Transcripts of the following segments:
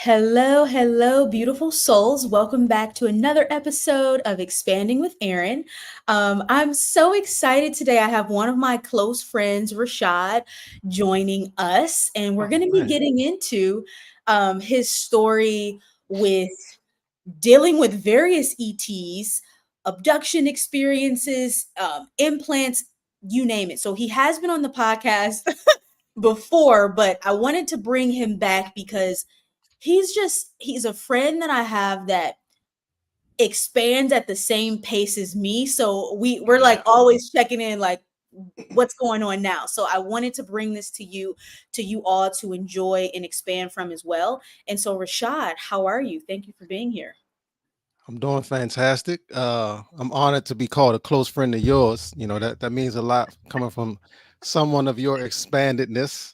Hello, hello, beautiful souls. Welcome back to another episode of Expanding with Erin. I'm so excited today. I have one of my close friends, Rashad, joining us, and we're Oh going to be man. getting into his story with dealing with various ETs, abduction experiences, implants, you name it. So he has been on the podcast before, but I wanted to bring him back because he's a friend that I have that expands at the same pace as me. So we're like Yeah. always checking in like what's going on now. So I wanted to bring this to you all to enjoy and expand from as well. And so Rashad, how are you? Thank you for being here. I'm doing fantastic. I'm honored to be called a close friend of yours. That means a lot coming from someone of your expandedness.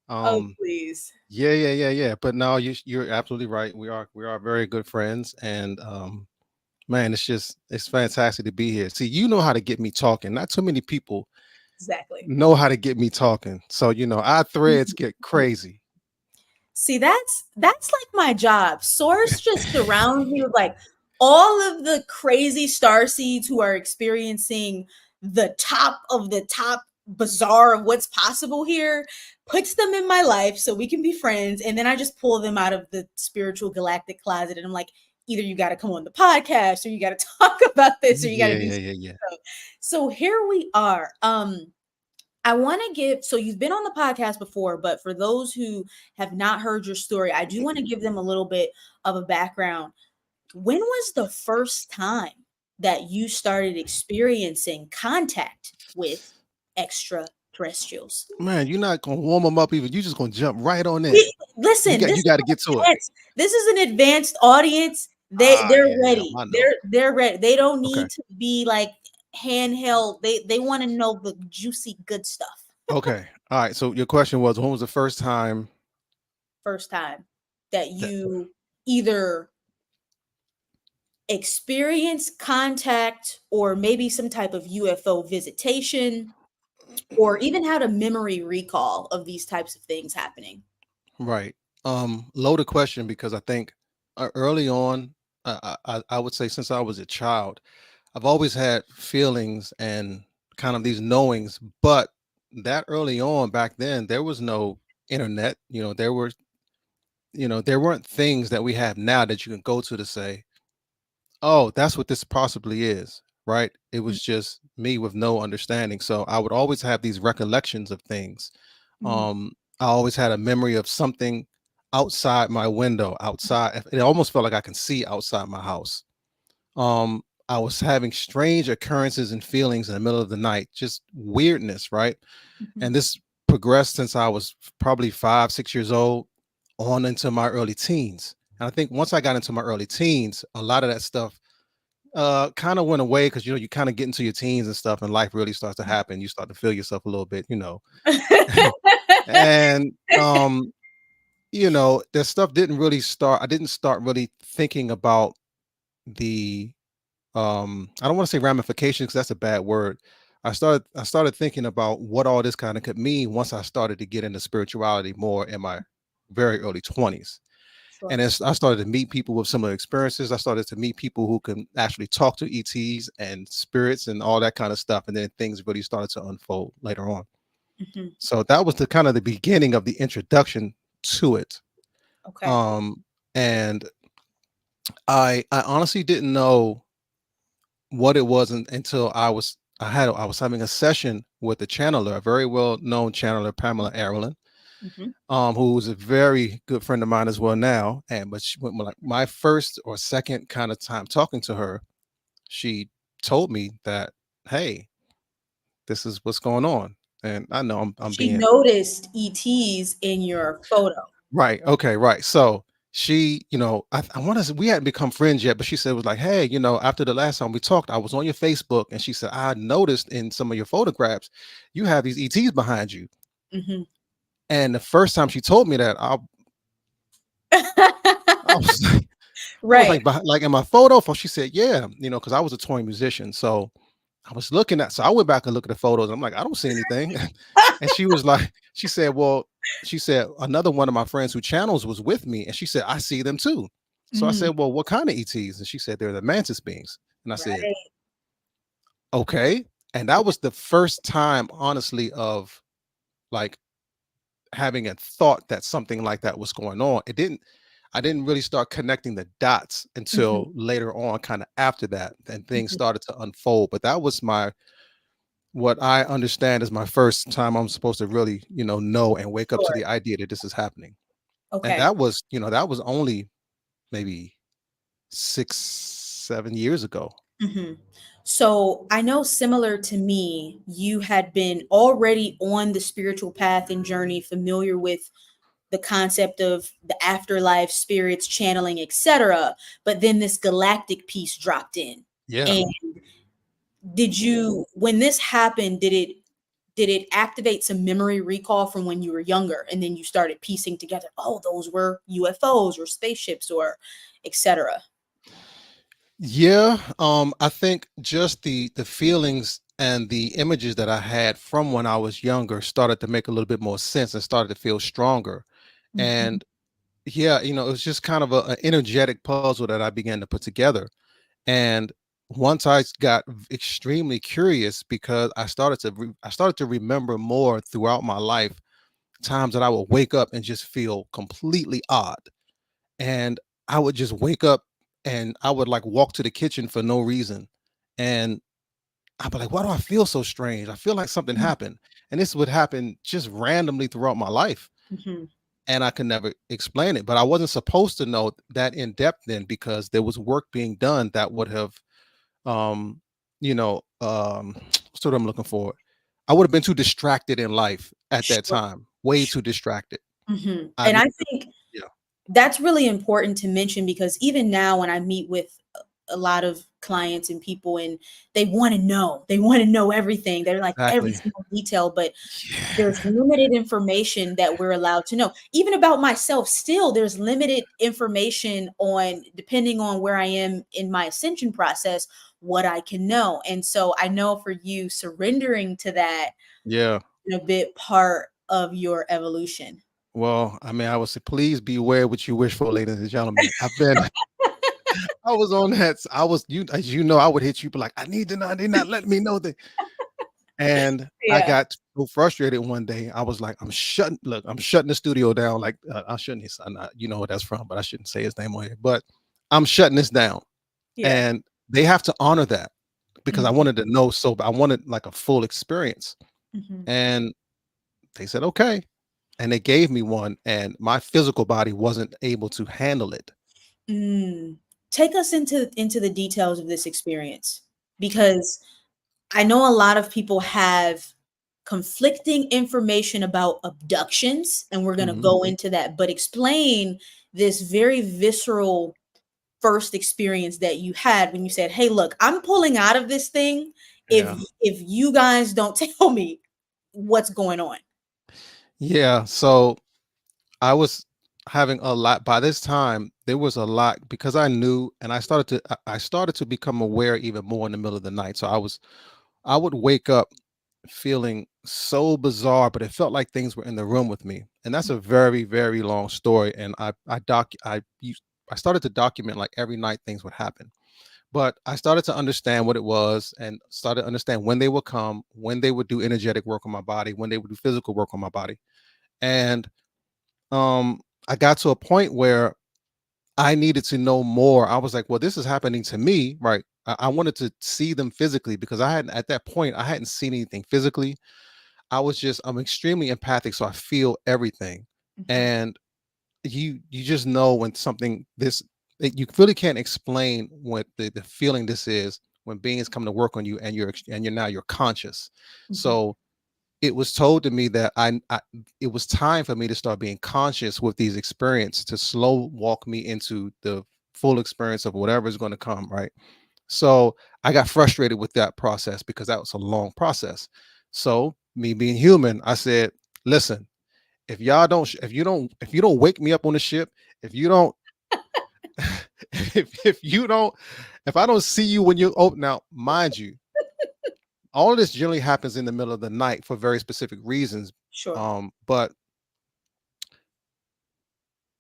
Oh, Um, please. yeah. But no, you're absolutely right. We are very good friends, and man, it's fantastic to be here. See, you know how to get me talking. Not too many people Exactly. know how to get me talking. So our threads get crazy. See, that's like my job. Source just surrounds me with like all of the crazy star seeds who are experiencing the top of the top bizarre of what's possible here, puts them in my life so we can be friends, and then I just pull them out of the spiritual galactic closet and I'm like, either you got to come on the podcast or you got to talk about this or you got to Yeah, do yeah, something. yeah, yeah. So here we are. I want to give, so you've been on the podcast before, but for those who have not heard your story, I do want to give them a little bit of a background. When was the first time that you started experiencing contact with extraterrestrials? Man, you're not gonna warm them up even. You're just gonna jump right on in. Listen, You got to get to it. this is an advanced audience. They're Yeah, ready. I know. They're ready. They don't Okay. need to be like handheld. They want to know the juicy good stuff. Okay. All right. So your question was, when was the first time First time that that you either experience contact or maybe some type of UFO visitation or even had a memory recall of these types of things happening? right? Loaded question because I think early on, I would say since I was a child, I've always had feelings and kind of these knowings, but that early on back then, there was no internet. There weren't things that we have now that you can go to say, oh, that's what this possibly is, right? It was just me with no understanding. So I would always have these recollections of things. Mhm. Um, I always had a memory of something outside my window, outside. It almost felt like I can see outside my house. I was having strange occurrences and feelings in the middle of the night, just weirdness, right? Mhm. And this progressed since I was probably 5, 6 years old on into my early teens. And I think once I got into my early teens, a lot of that stuff kind of went away because you kind of get into your teens and stuff, and life really starts to happen. You start to feel yourself a little bit. And that stuff didn't really start. I didn't start really thinking about the I don't want to say ramifications because that's a bad word. I started thinking about what all this kind of could mean once I started to get into spirituality more in my very early 20s. And Sure. as I started to meet people with similar experiences, I started to meet people who can actually talk to ETs and spirits and all that kind of stuff. And then things really started to unfold later on. Mhm. So that was the kind of the beginning of the introduction to it. Okay. Um, and I honestly didn't know what it was until I was having a session with a channeler, a very well known channeler, Pamela Erin, Mhm. who's a very good friend of mine as well now. And but she went like my first or second kind of time talking to her, she told me that, hey, this is what's going on. And I know I'm She being noticed ETs in your photo. right. Okay, right. So she, I want to. We hadn't become friends yet, but she said it was like, hey, after the last time we talked, I was on your Facebook, and she said I noticed in some of your photographs, you have these ETs behind you. Mhm. And the first time she told me that, I was I was Right. like, like in my photo. She said, yeah, because I was a touring musician, so I was looking at, so I went back and looked at the photos. I'm like, I don't see anything. And she was like, she said, well, she said, another one of my friends who channels was with me. And she said, I see them too. So I Mm, said, well, what kind of ETs? And she said, they're the mantis beings. And I said, right. okay. And that was the first time, honestly, of like having a thought that something like that was going on. I didn't really start connecting the dots Mhm, until later on, kind of after that, and things mhm. started to unfold. But that was my, what I understand is my first time I'm supposed to really, know and wake up to Sure. the idea that this is happening. And Okay. that was, that was only maybe 6, 7 years ago. Mhm. So I know similar to me, you had been already on the spiritual path and journey, familiar with the concept of the afterlife, spirits, channeling, etc. But then this galactic piece dropped in. Yeah. And did you, when this happened, did it activate some memory recall from when you were younger and then you started piecing together, oh, those were UFOs or spaceships or etc.? Yeah, I think just the feelings and the images that I had from when I was younger started to make a little bit more sense and started to feel stronger. Mhm. And yeah, it was just kind of an energetic puzzle that I began to put together. And once got extremely curious, because I started to remember more throughout my life times that I would wake up and just feel completely odd. And I would just wake up and I would like walk to the kitchen for no reason. And I'd be like, why do I feel so strange? I feel like something Mm, happened. And this would happen just randomly throughout my life. mhm. And I could never explain it. But I wasn't supposed to know that in depth then, because there was work being done that would have um, what's what I'm looking for? I would have been too distracted in life at that Sure. time. Way too distracted. Mhm. I And need I to, think yeah, that's really important to mention because even now when I meet with a lot of clients and people and they want to know everything. They're like every exactly. single detail, but there's Yeah. limited information that we're allowed to know. Even about myself, still there's limited information on depending on where I am in my ascension process, what I can know. And so I know for you surrendering to that Yeah. is a bit part of your evolution. Well, I mean, I would say, please beware what you wish for, ladies and gentlemen. I've been, I was on that. I was, as you know, I would hit you, but like, I need to know. They're not letting me know that. And I Yeah. got so frustrated one day. I was like, I'm shutting the studio down. Like, I shouldn't, you know what that's from, but I shouldn't say his name on here. But I'm shutting this down. Yeah. And they have to honor that, because I Mhm, wanted to know. So I wanted like a full experience. mhm. And they said, okay. And they gave me one, and my physical body wasn't able to handle it. Mm. Take us into the details of this experience because I know a lot of people have conflicting information about abductions, and we're going to Mhm. go into that, but explain this very visceral first experience that you had when you said, "Hey, look, I'm pulling out of this thing Yeah. if you guys don't tell me what's going on." Yeah. So I was having a lot by this time. There was a lot, because I knew, and I started to become aware even more in the middle of the night. So I would wake up feeling so bizarre, but it felt like things were in the room with me. And that's a very, very long story. And I started to document like every night things would happen. But I started to understand what it was, and started to understand when they would come, when they would do energetic work on my body, when they would do physical work on my body. And I got to a point where I needed to know more. I was like, well, this is happening to me, right? I wanted to see them physically, because I hadn't, at that point, I hadn't seen anything physically. I'm extremely empathic, so I feel everything. Mhm, And you just know when something you really can't explain what the feeling this is when beings come to work on you, and you're conscious. mhm, So it was told to me that it was time for me to start being conscious with these experiences, to slow walk me into the full experience of whatever is going to come, right? So I got frustrated with that process, because that was a long process. So me being human, I said, listen, if you don't wake me up on the ship, if you don't if you don't if I don't see you when you open, now mind you, all of this generally happens in the middle of the night for very specific reasons. Sure. But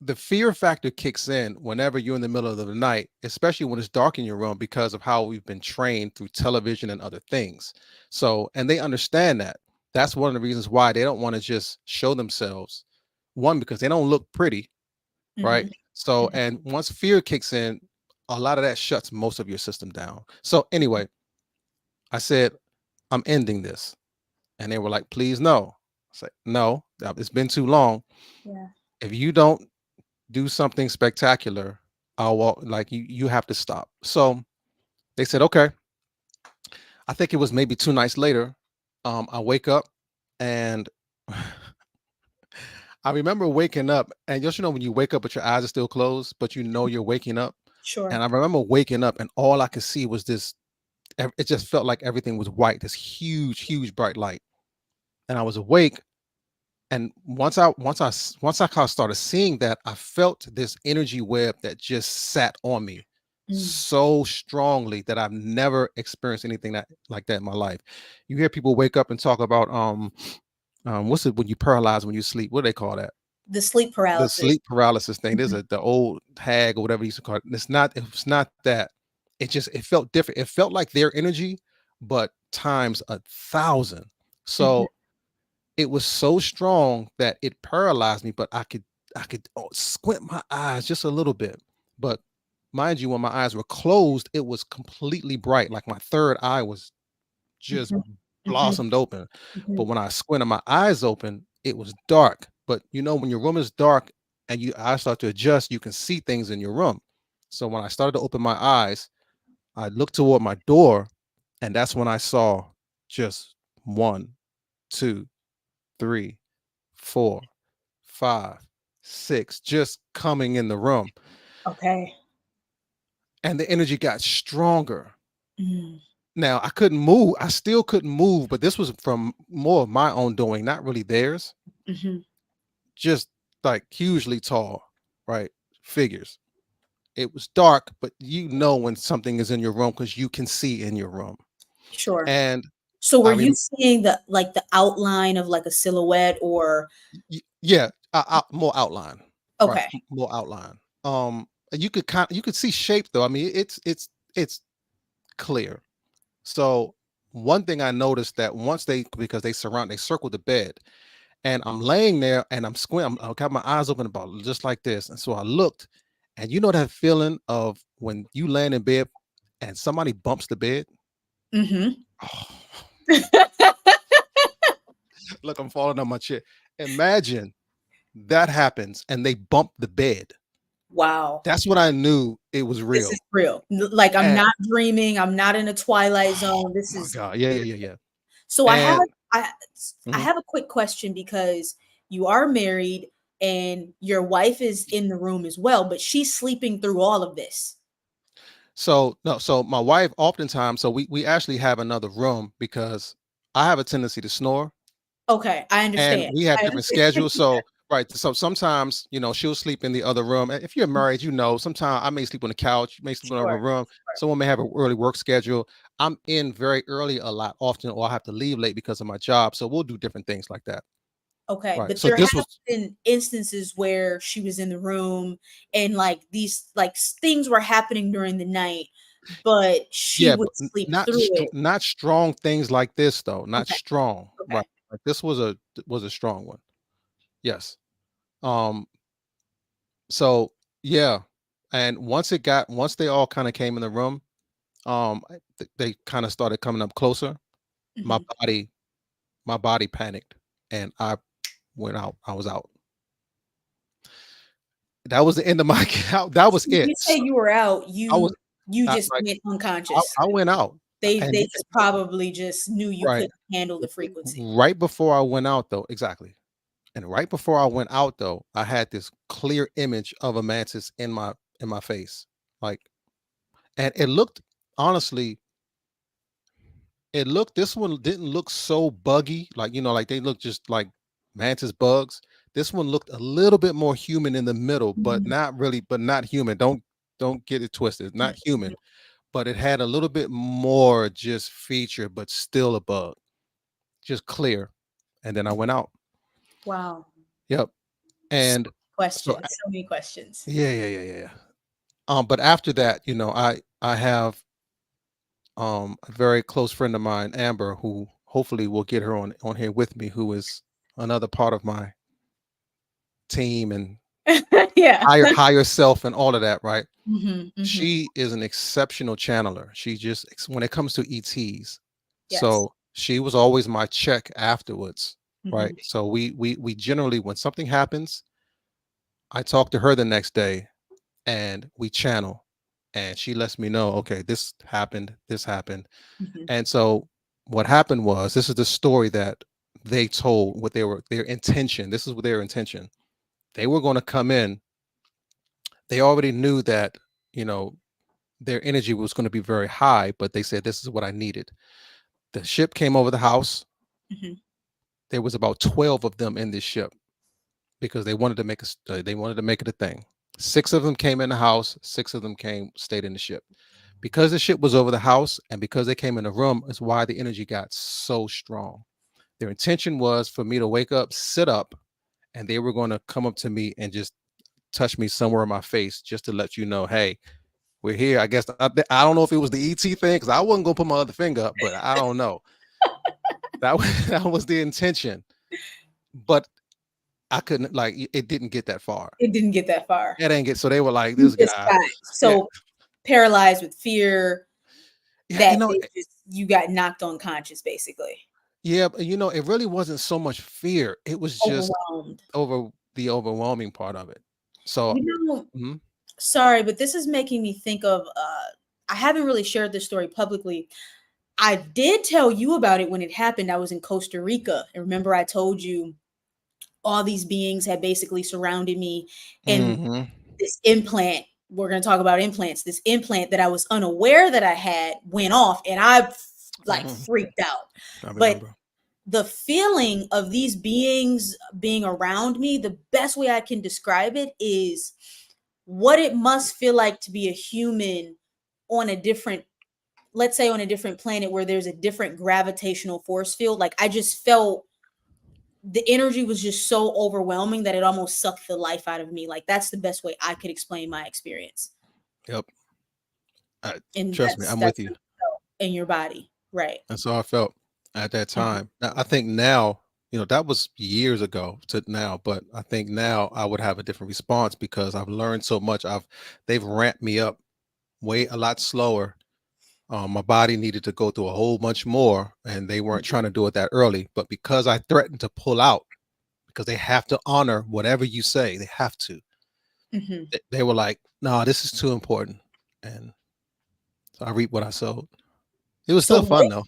the fear factor kicks in whenever you're in the middle of the night, especially when it's dark in your room because of how we've been trained through television and other things. So, and they understand that. That's one of the reasons why they don't want to just show themselves. One, because they don't look pretty, right? Mhm. So, Mhm. and once fear kicks in, a lot of that shuts most of your system down. So, anyway, I said, I'm ending this. And they were like, please, no. I said, no, it's been too long. Yeah. If you don't do something spectacular, I'll walk, like you have to stop. So they said, okay. I think it was maybe 2 nights later. I wake up and I remember waking up, and just when you wake up but your eyes are still closed, but you know you're waking up. Sure. And I remember waking up and all I could see was this, it just felt like everything was white, this huge, huge bright light. And I was awake. And once I kind of started seeing that, I felt this energy web that just sat on me Mm. so strongly that I've never experienced anything that like that in my life. You hear people wake up and talk about what's it when you paralyze when you sleep? What do they call that? The sleep The paralysis. sleep paralysis thing. There's Mhm. a the old hag or whatever you used to call it. It's not that. It felt different. It felt like their energy, but times 1,000. Mhm. So it was so strong that it paralyzed me, but I could squint my eyes just a little bit. But mind you, when my eyes were closed, it was completely bright. Like my third eye was just Mhm. Mhm. blossomed open. But Mhm. when I squinted my eyes open, it was dark. But when your room is dark and you eyes start to adjust, you can see things in your room. So when I started to open my eyes, I looked toward my door, and that's when I saw just one, two, three, four, five, six, just coming in the room. Okay. And the energy got stronger. Mm. Now I couldn't move. I still couldn't move, but this was from more of my own doing, not really theirs. Mhm. Just like hugely tall, right? Figures. It was dark, but when something is in your room because you can see in your room. Sure. And So I were you rem- seeing the outline of like a silhouette or yeah, more outline, right? okay. More outline. And you could see shape though. I mean, it's clear. So one thing I noticed that once because they circle the bed, and I'm laying there and I got my eyes open about just like this. And so I looked, and you know that feeling of when you land in bed and somebody bumps the bed? Mhm. Oh, look, I'm falling on my chair. Imagine that happens and they bump the bed. Wow. That's when I knew it was This is real. real. Like I'm And not dreaming, I'm not in a twilight oh zone. This my is God. Yeah, yeah, yeah, yeah. so And I I mhm. have a quick question because you are married and your wife is in the room as well, but she's sleeping through all of this. So no, so my wife oftentimes, so we actually have another room because I have a tendency to snore Okay, I and understand. we have I different understand. schedules. So right, so sometimes she'll sleep in the other room. And if you're married, sometimes I may sleep on the couch, you may sleep in another Sure, room. sure. Someone may have an early work schedule. I'm in very early a lot often, or I have to leave late because of my job. So we'll do different things like that. Okay, Right. but So there this have was been instances where she was in the room and like these things were happening during the night, but she yeah, would but sleep through it. not strong things like this though. Not Okay, strong. Right. okay. Like this was a strong one. Yes. Um So yeah, and once they all kind of came in the room, they kind of started coming up closer. My Mhm. body, my body panicked, and I went out. I was out. That was the end of my count. That So was when it. you say you were out, I was you I, just like went unconscious. I went out, They and just probably just knew you right, couldn't handle the frequency. right before I went out though, exactly. And right before I went out though, I had this clear image of a mantis in my face, like, and it looked honestly this one didn't look so buggy, like, like they look just like mantis bugs. This one looked a little bit more human in the middle, but Mhm, not really, but not human. Don't get it twisted. Not mhm, mhm. human, but it had a little bit more just feature, but still a bug, just clear. And then I went out. Wow. Yep. So And so questions, so many questions. yeah, yeah, yeah, yeah, yeah. But after that, I have a very close friend of mine, Amber, who hopefully will get her on here with me, who is another part of my team and Yeah. higher self and all of that, right? Mhm, mhm. She is an exceptional channeler. She just when it comes to ETs. Yes. So she was always my check afterwards, right? Mhm, So we generally, when something happens, I talk to her the next day and we channel, and she lets me know, okay, this happened. mhm, And so what happened was, this is the story that they told, what they were their intention. This is what their intention. They were going to come in. They already knew that, you know, their energy was going to be very high, but they said, this is what I needed. The ship came over the house. mhm, There was about 12 of them in this ship because they wanted to they wanted to make it a thing. 6 of them came in the house, 6 of them stayed in the ship. Because the ship was over the house and because they came in the room is why the energy got so strong. Their intention was for me to wake up, sit up, and they were going to come up to me and just touch me somewhere in my face just to let you know, hey, we're here. I guess I don't know if it was the ET thing because I wasn't gonna put my other finger up, but I don't know. That was that was the intention, but I couldn't, like, it didn't get that far. It didn't get that far. It ain't get, so they were like, You this just guy, got yeah, so paralyzed with fear yeah, that you got knocked unconscious, basically. yeah, but it really wasn't so much fear. It was just Overwhelmed. over the overwhelming part of it. So, You know, mhm, sorry, but this is making me think of I haven't really shared this story publicly. I did tell you about it when it happened. I was in Costa Rica. And remember I told you all these beings had basically surrounded me, and mhm, this implant, we're going to talk about implants. This implant that I was unaware that I had went off, and I like mhm, freaked out. I But remember. the feeling of these beings being around me, the best way I can describe it is what it must feel like to be a human on a different, let's say on a different planet where there's a different gravitational force field. Like I just felt the energy was just so overwhelming that it almost sucked the life out of me. Like that's the best way I could explain my experience. Yep. I, And Trust me, I'm with that's you. how you felt in your body. Right. That's how I felt at that Mhm. time. Now, I think now, that was years ago to now, but I think now I would have a different response because I've learned so much. They've ramped me up way a lot slower. My body needed to go through a whole bunch more, and they weren't Mhm. trying to do it that early. But because I threatened to pull out, because they have to honor whatever you say, they have to. Mhm. They were like, "No, this is too important," and so I reaped what I sowed. It was So still fun though.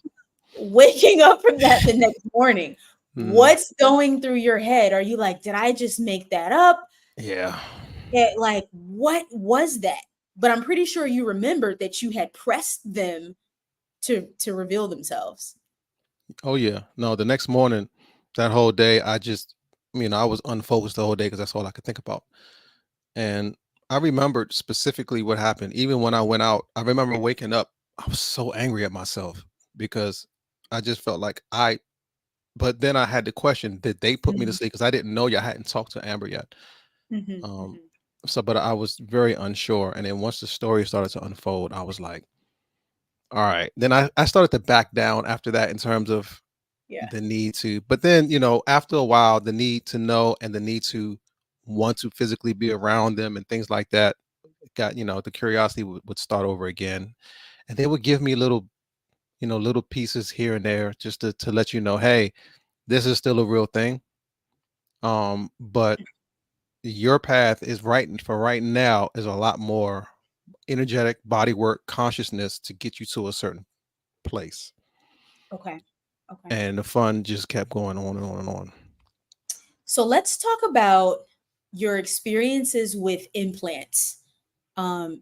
waking up from that the next morning, Mm, what's going through your head? Are you like, did I just make that up? yeah. Like, what was that? But I'm pretty sure you remembered that you had pressed them to reveal themselves. Oh yeah. No, the next morning, that whole day, I was unfocused the whole day because that's all I could think about. And I remembered specifically what happened. Even when I went out, I remember waking up. I was so angry at myself because I just felt like but then I had to question, did they put me to Mhm, sleep? Because I didn't know you. I hadn't talked to Amber yet. mhm, Um, mhm. but I was very unsure. And then once the story started to unfold, I was like, all right. Then I started to back down after that in terms of Yeah. the need to, but then, after a while, the need to know and the need to want to physically be around them and things like that the curiosity would start over again. And they would give me little pieces here and there just to let you know, hey, this is still a real thing. But your path is right for right now is a lot more energetic body work consciousness to get you to a certain place. Okay. Okay. And the fun just kept going on and on and on. So let's talk about your experiences with implants. Um,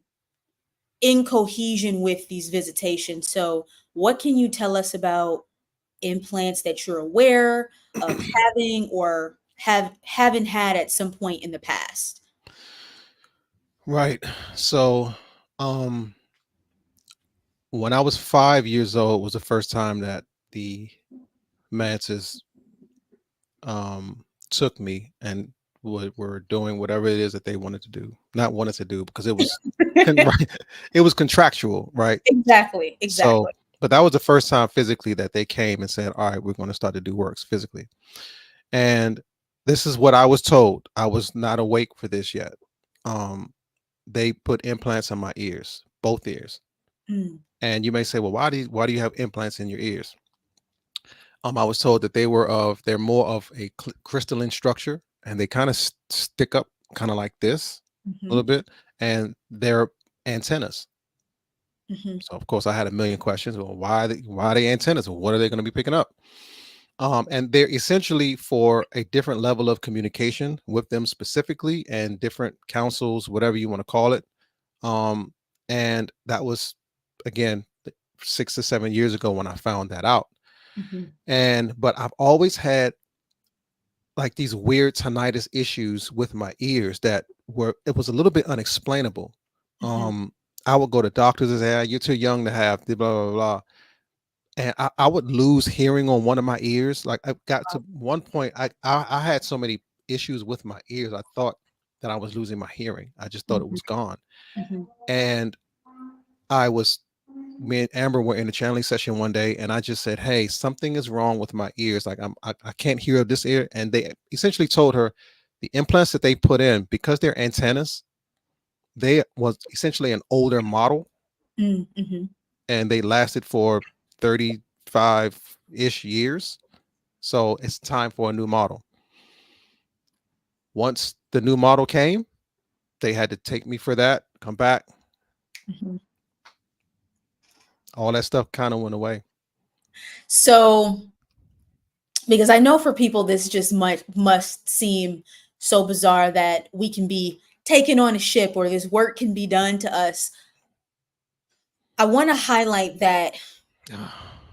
in cohesion with these visitations. So, what can you tell us about implants that you're aware of having or haven't had at some point in the past? Right. So, um, when I was 5 years old was the first time that the Mantis took me and were doing whatever it is that they wanted to do. Not wanted to do because it was right, it was contractual, right? Exactly, So, exactly. but that was the first time physically that they came and said, "All right, we're going to start to do works physically." And this is what I was told. I was not awake for this yet. Um, they put implants in my ears, both ears. Mm, And you may say, "Well, why do you have implants in your ears?" I was told that they're more of a crystalline structure, and they kind of stick up, kind of like this, a little mhm, bit, and they're antennas. mhm, So of course, I had a million questions. Well, why are they antennas? What are they going to be picking up? And they're essentially for a different level of communication with them specifically, and different councils, whatever you want to call it. Um, and that was again 6 to 7 years ago when I found that out. mhm, And but I've always had like these weird tinnitus issues with my ears that were it was a little bit unexplainable. mhm. Um, I would go to doctors and say, "Ah, you're too young to have the blah blah blah," and I would lose hearing on one of my ears. Like I got to one point, I had so many issues with my ears. I thought that I was losing my hearing. I just thought it Mhm, was gone, mhm, and I was me and Amber were in a channeling session one day, and I just said, "Hey, something is wrong with my ears. Like I can't hear this ear." And they essentially told her the implants that they put in, because they're antennas, they was essentially an older model, mm, mhm. and they lasted for 35-ish years. So it's time for a new model. Once the new model came, they had to take me for that, come back. Mhm. All that stuff kind of went away. So, because I know for people this just must seem so bizarre that we can be taken on a ship or this work can be done to us. I want to highlight that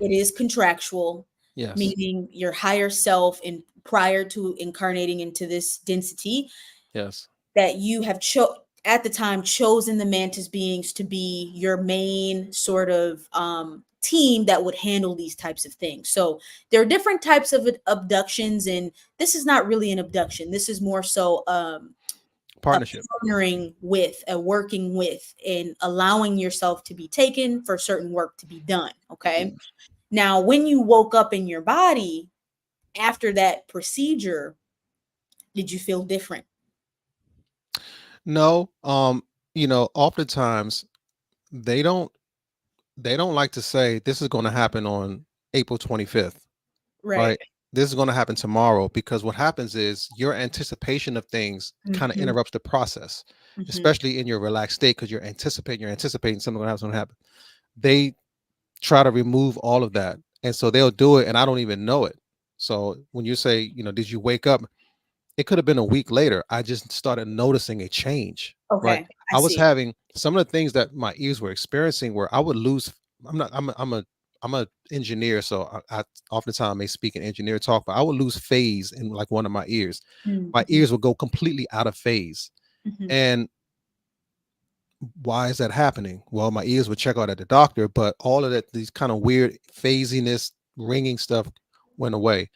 it is contractual, Yes. meaning your higher self in prior to incarnating into this density Yes. that you have at the time chosen the mantis beings to be your main sort of team that would handle these types of things. So there are different types of abductions, and this is not really an abduction. This is more so a Partnership. partnering with, a working with, and allowing yourself to be taken for certain work to be done. Okay. Now, when you woke up in your body after that procedure, did you feel different? No, oftentimes they don't they don't like to say this is going to happen on April 25th, Right. right? This is going to happen tomorrow, because what happens is your anticipation of things kind of Hmm. interrupts the process, Hmm. especially in your relaxed state, because you're anticipating something going to happen. They try to remove all of that, and so they'll do it, and I don't even know it. So when you say, did you wake up? It could have been a week later. I just started noticing a change, right? Okay, I I was see. having some of the things that my ears were experiencing where I would lose. I'm not, I'm a engineer. So I oftentimes may speak in engineer talk, but I would lose phase in like one of my ears. My Mhm, ears would go completely out of phase. mhm, And why is that happening? Well, my ears would check out at the doctor, but all of that, these kind of weird phasiness, ringing stuff went away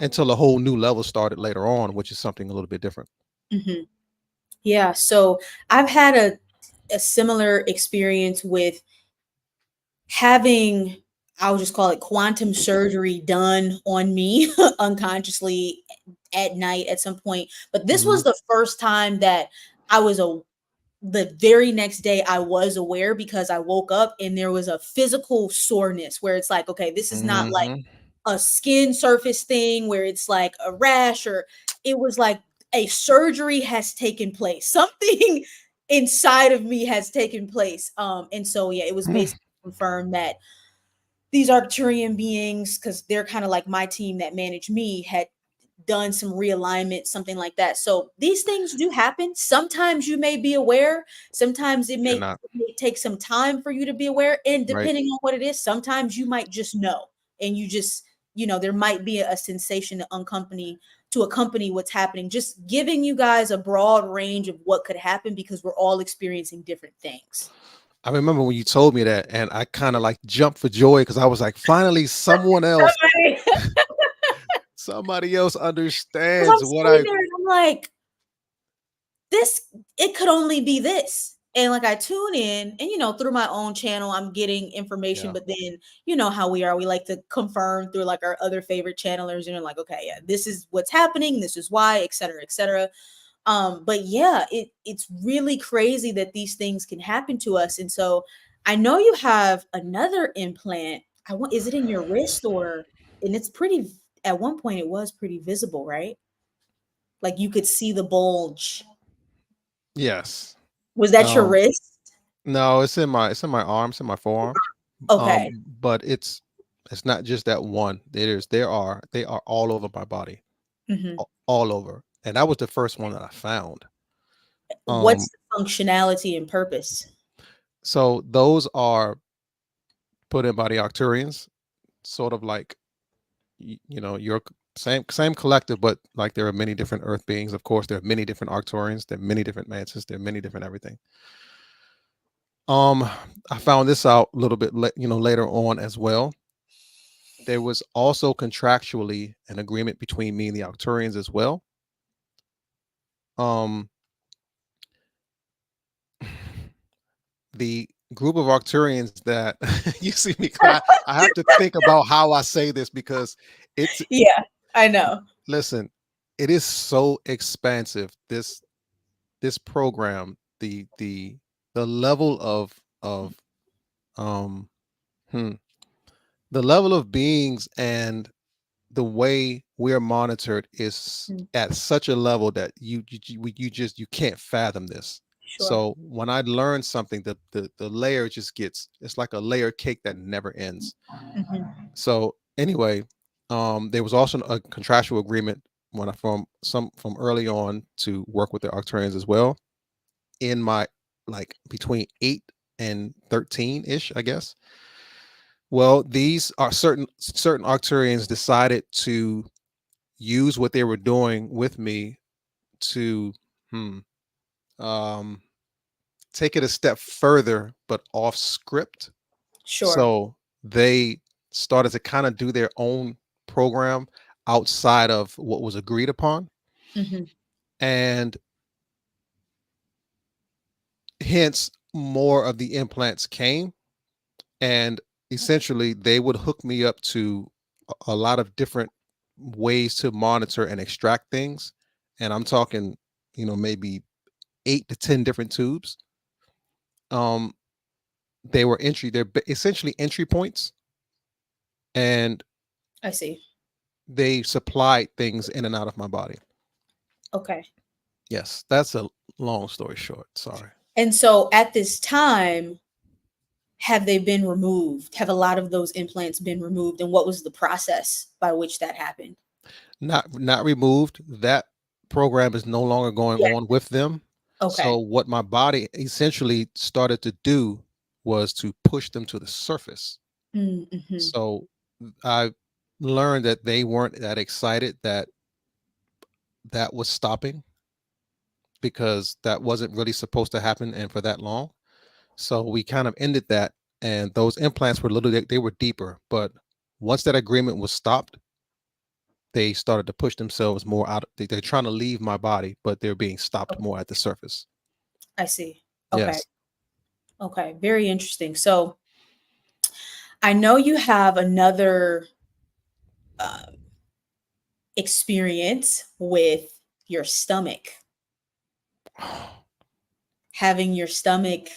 until a whole new level started later on, which is something a little bit different. mhm. Yeah, so I've had a similar experience with having, I'll just call it quantum surgery done on me unconsciously at night at some point. But this Hmm. was the first time that I was the very next day I was aware because I woke up and there was a physical soreness where it's like, okay, this is not like Hmm. a skin surface thing where it's like a rash, or it was like a surgery has taken place. Something inside of me has taken place. And so yeah, it was basically confirmed that these Arcturian beings, because they're kind of like my team that managed me, had done some realignment, something like that. So these things do happen. Sometimes you may be aware. Sometimes You're not it may take some time for you to be aware. And right. depending on what it is, sometimes you might just know. And you just, there might be a sensation to accompany what's happening. Just giving you guys a broad range of what could happen because we're all experiencing different things. I remember when you told me that, and I kind of like jumped for joy because I was like, finally, Somebody, somebody else because I'm understands what sitting I. there and I'm like, this, it could only be this. And like I tune in and through my own channel I'm getting information, Yeah. but then how we are, we like to confirm through like our other favorite channelers, and you're like, okay, yeah, this is what's happening, this is why, etc., etc. But yeah, it's really crazy that these things can happen to us. And so I know you have another implant. I want, is it in your wrist, or, and it's pretty, at one point it was pretty visible, right? Like you could see the bulge. Yes. Was that your Um, wrist? no, it's in my arm, it's in my forearm. Okay. But it's not just that one. They are all over my body, Mhm. all over. And that was the first one that I found. What's Um, the functionality and purpose? so those are put in by the Arcturians, sort of like your same collective, but like there are many different Earth beings. Of course, there are many different Arcturians. There are many different Mantis. There are many different everything. Um, I found this out a little bit, later on as well. There was also contractually an agreement between me and the Arcturians as well. Um, the group of Arcturians that you see me, I have to think about how I say this because it's Yeah, I know. listen, it is so expansive. This program, the level of um hmm, the level of beings and the way we're monitored is Mm, at such a level that you can't fathom this. sure. So when I learn something, the layer just gets, it's like a layer cake that never ends. Mhm. So anyway, there was also a contractual agreement when I from early on to work with the Arcturians as well in my, like, between 8 and 13 ish, I guess. Well, these are certain Arcturians decided to use what they were doing with me to hmm, um, take it a step further, but off script. Sure. So they started to kind of do their own program outside of what was agreed upon. Mhm. And hence, more of the implants came. And essentially, they would hook me up to a lot of different ways to monitor and extract things. And I'm talking, maybe 8 to 10 different tubes. Um, they're essentially entry points, and I see. they supplied things in and out of my body. Okay. Yes, that's a long story short. Sorry. And so at this time, have they been removed? Have a lot of those implants been removed? And what was the process by which that happened? Not removed. That program is no longer going Yeah. on with them. So Okay. what my body essentially started to do was to push them to the surface. Mm-hmm. So I learned that they weren't that excited that that was stopping, because that wasn't really supposed to happen and for that long. So we kind of ended that, and those implants were little, they were deeper, but once that agreement was stopped, they started to push themselves more out. They're trying to leave my body, but they're being stopped Okay. more at the surface. I see. Okay. Yes. Okay. Very interesting. So I know you have another uh, experience with your stomach, having your stomach.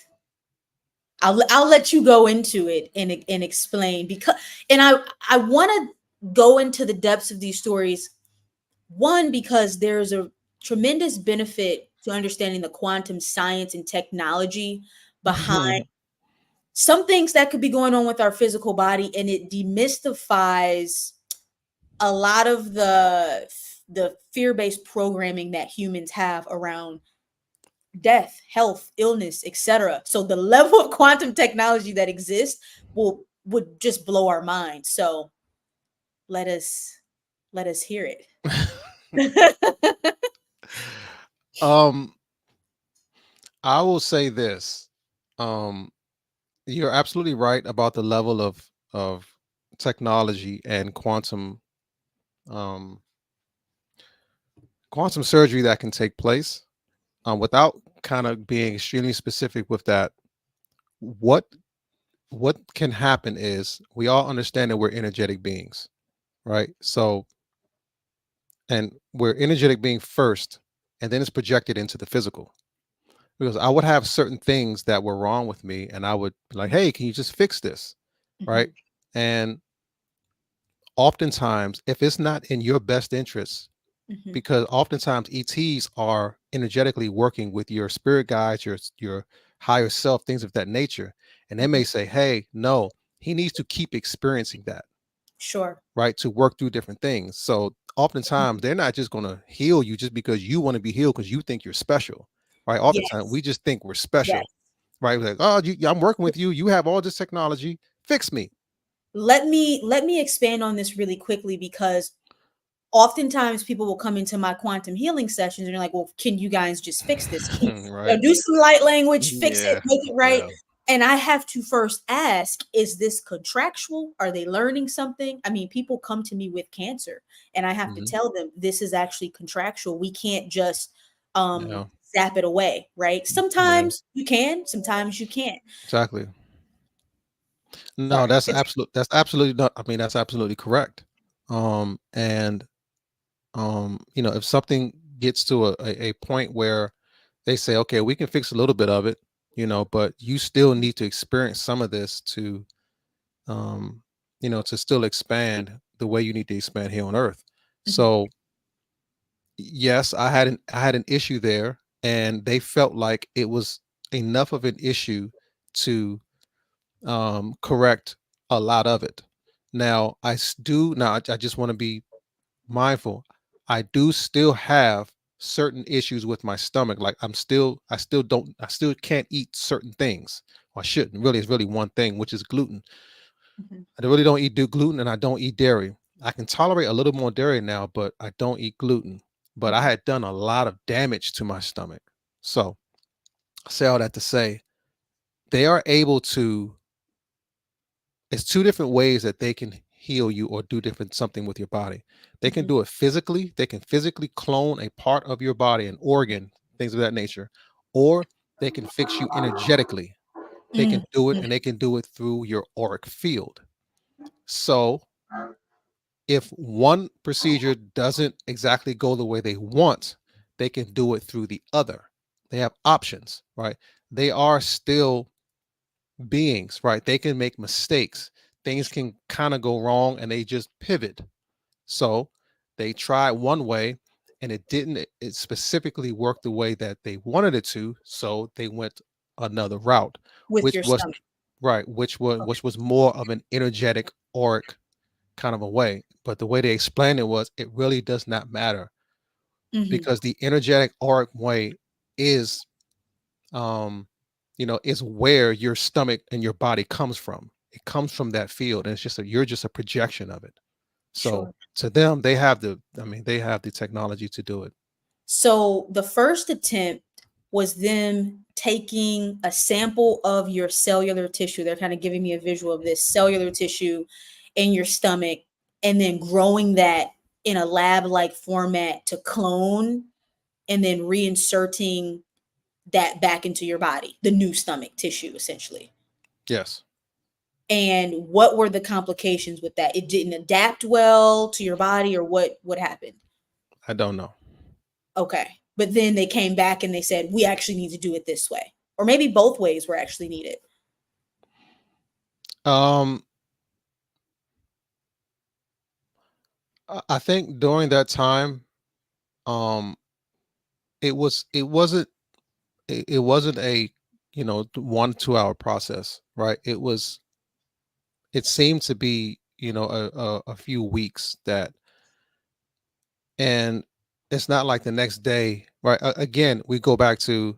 I'll let you go into it and explain, because, and I want to go into the depths of these stories. One, because there's a tremendous benefit to understanding the quantum science and technology behind some things that could be going on with our physical body, and it demystifies a lot of the fear-based programming that humans have around death, health, illness, etc. So the level of quantum technology that exists will would just blow our minds. So let us let us hear it. um, I will say this. Um, You're absolutely right about the level of technology and um, quantum surgery that can take place. Without kind of being extremely specific with that, what what can happen is we all understand that we're energetic beings, right? So, and we're energetic being first, and then it's projected into the physical. Because I would have certain things that were wrong with me, and I would be like, "Hey, can you just fix this?" Mhm, Right? And oftentimes, if it's not in your best interest, mhm, because oftentimes ETs are energetically working with your spirit guides, your higher self, things of that nature, and they mhm. may say, "Hey, no, he needs to keep experiencing that, Sure. right, to work through different things." So oftentimes, Mhm. they're not just going to heal you just because you want to be healed because you think you're special, right? Oftentimes, Yes, we just think we're yes. special, right? We're like, "Oh, I'm working with you. You have all this technology. Fix me." Let me expand on this really quickly because oftentimes people will come into my quantum healing sessions and they're like, "Well, can you guys just fix this? Can Right? do some light language, fix it, Yeah. make it right?" Yeah. And I have to first ask, is this contractual? Are they learning something? I mean, people come to me with cancer and I have to Hmm. tell them this is actually contractual. We can't just Yeah. zap it away, right? Yeah. Sometimes you can, sometimes you can't. Exactly. No, Sorry. that's absolutely not, I mean, that's absolutely correct. And if something gets to a point where they say, okay, we can fix a little bit of it, but you still need to experience some of this um, to still expand the way you need to expand here on earth. Mhm, So yes, I had an issue there, and they felt like it was enough of an issue to correct a lot of it. Now, I just want to be mindful. I do still have certain issues with my stomach. Like I still can't eat certain things. Or I shouldn't really. It's really one thing, which is gluten. mhm, I really don't eat gluten, and I don't eat dairy. I can tolerate a little more dairy now, but I don't eat gluten. But I mhm, had done a lot of damage to my stomach. So I say all that to say they are able to it's two different ways that they can heal you or do different something with your body. They can mhm, do it physically. They can physically clone a part of your body, an organ, things of that nature, or they can fix you energetically. They mhm, can do it, mhm, and they can do it through your auric field. So if one procedure doesn't exactly go the way they want, they can do it through the other. They have options, right? They are still beings, right? They can make mistakes. Things can kind of go wrong and they just pivot. So they tried one way and it didn't it specifically work the way that they wanted it to. So they went another route, with which your was stomach. right, Okay. which was more of an energetic auric kind of a way. But the way they explained it was it really does not matter Mhm. because the energetic auric way is um, is where your stomach and your body comes from. It comes from that field, and you're just a projection of it. So Sure. to them, they have the technology to do it. So the first attempt was them taking a sample of your cellular tissue. They're kind of giving me a visual of this cellular tissue in your stomach and then growing that in a lab like format to clone and then reinserting that back into your body, the new stomach tissue essentially. Yes, And what were the complications with that? It didn't adapt well to your body or what happened? I don't know. Okay. But then they came back and they said, we actually need to do it this way. Or maybe both ways were actually needed. Um, I think during that time, um, it wasn't a 1 2 hour process, right? It seemed to be a few weeks that and it's not like the next day, right? Again, we go back to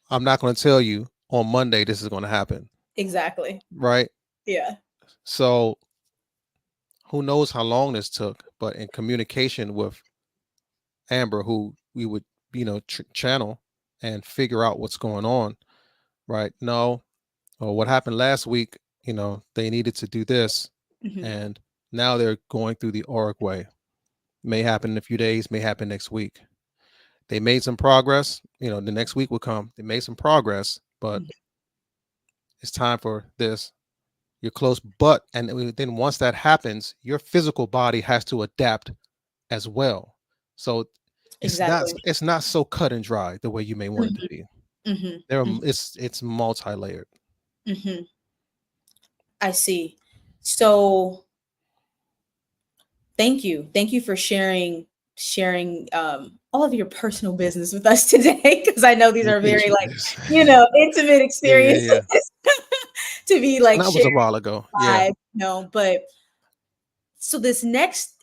I'm not going to tell you on Monday this is going to happen, Exactly. right? Yeah. So who knows how long this took, but in communication with Amber, who we would channel and figure out what's going on, right? No, or what happened last week, they needed to do this, Mhm. and now they're going through the auric way. May happen in a few days, may happen next week. They made some progress, the next week will come. They made some progress, but Mhm. it's time for this. You're close, but and then once that happens, your physical body has to adapt as well. So Exactly. it's not so cut and dry the way you may want it to Mhm. be. Mhm. Mhm. It's multi-layered. Mhm. I see. So thank you. Thank you for sharing all of your personal business with us today because I know these The are very like, business. intimate Yeah, yeah, experiences yeah. to be And like that was sharing a while ago. Yeah. live, but so this next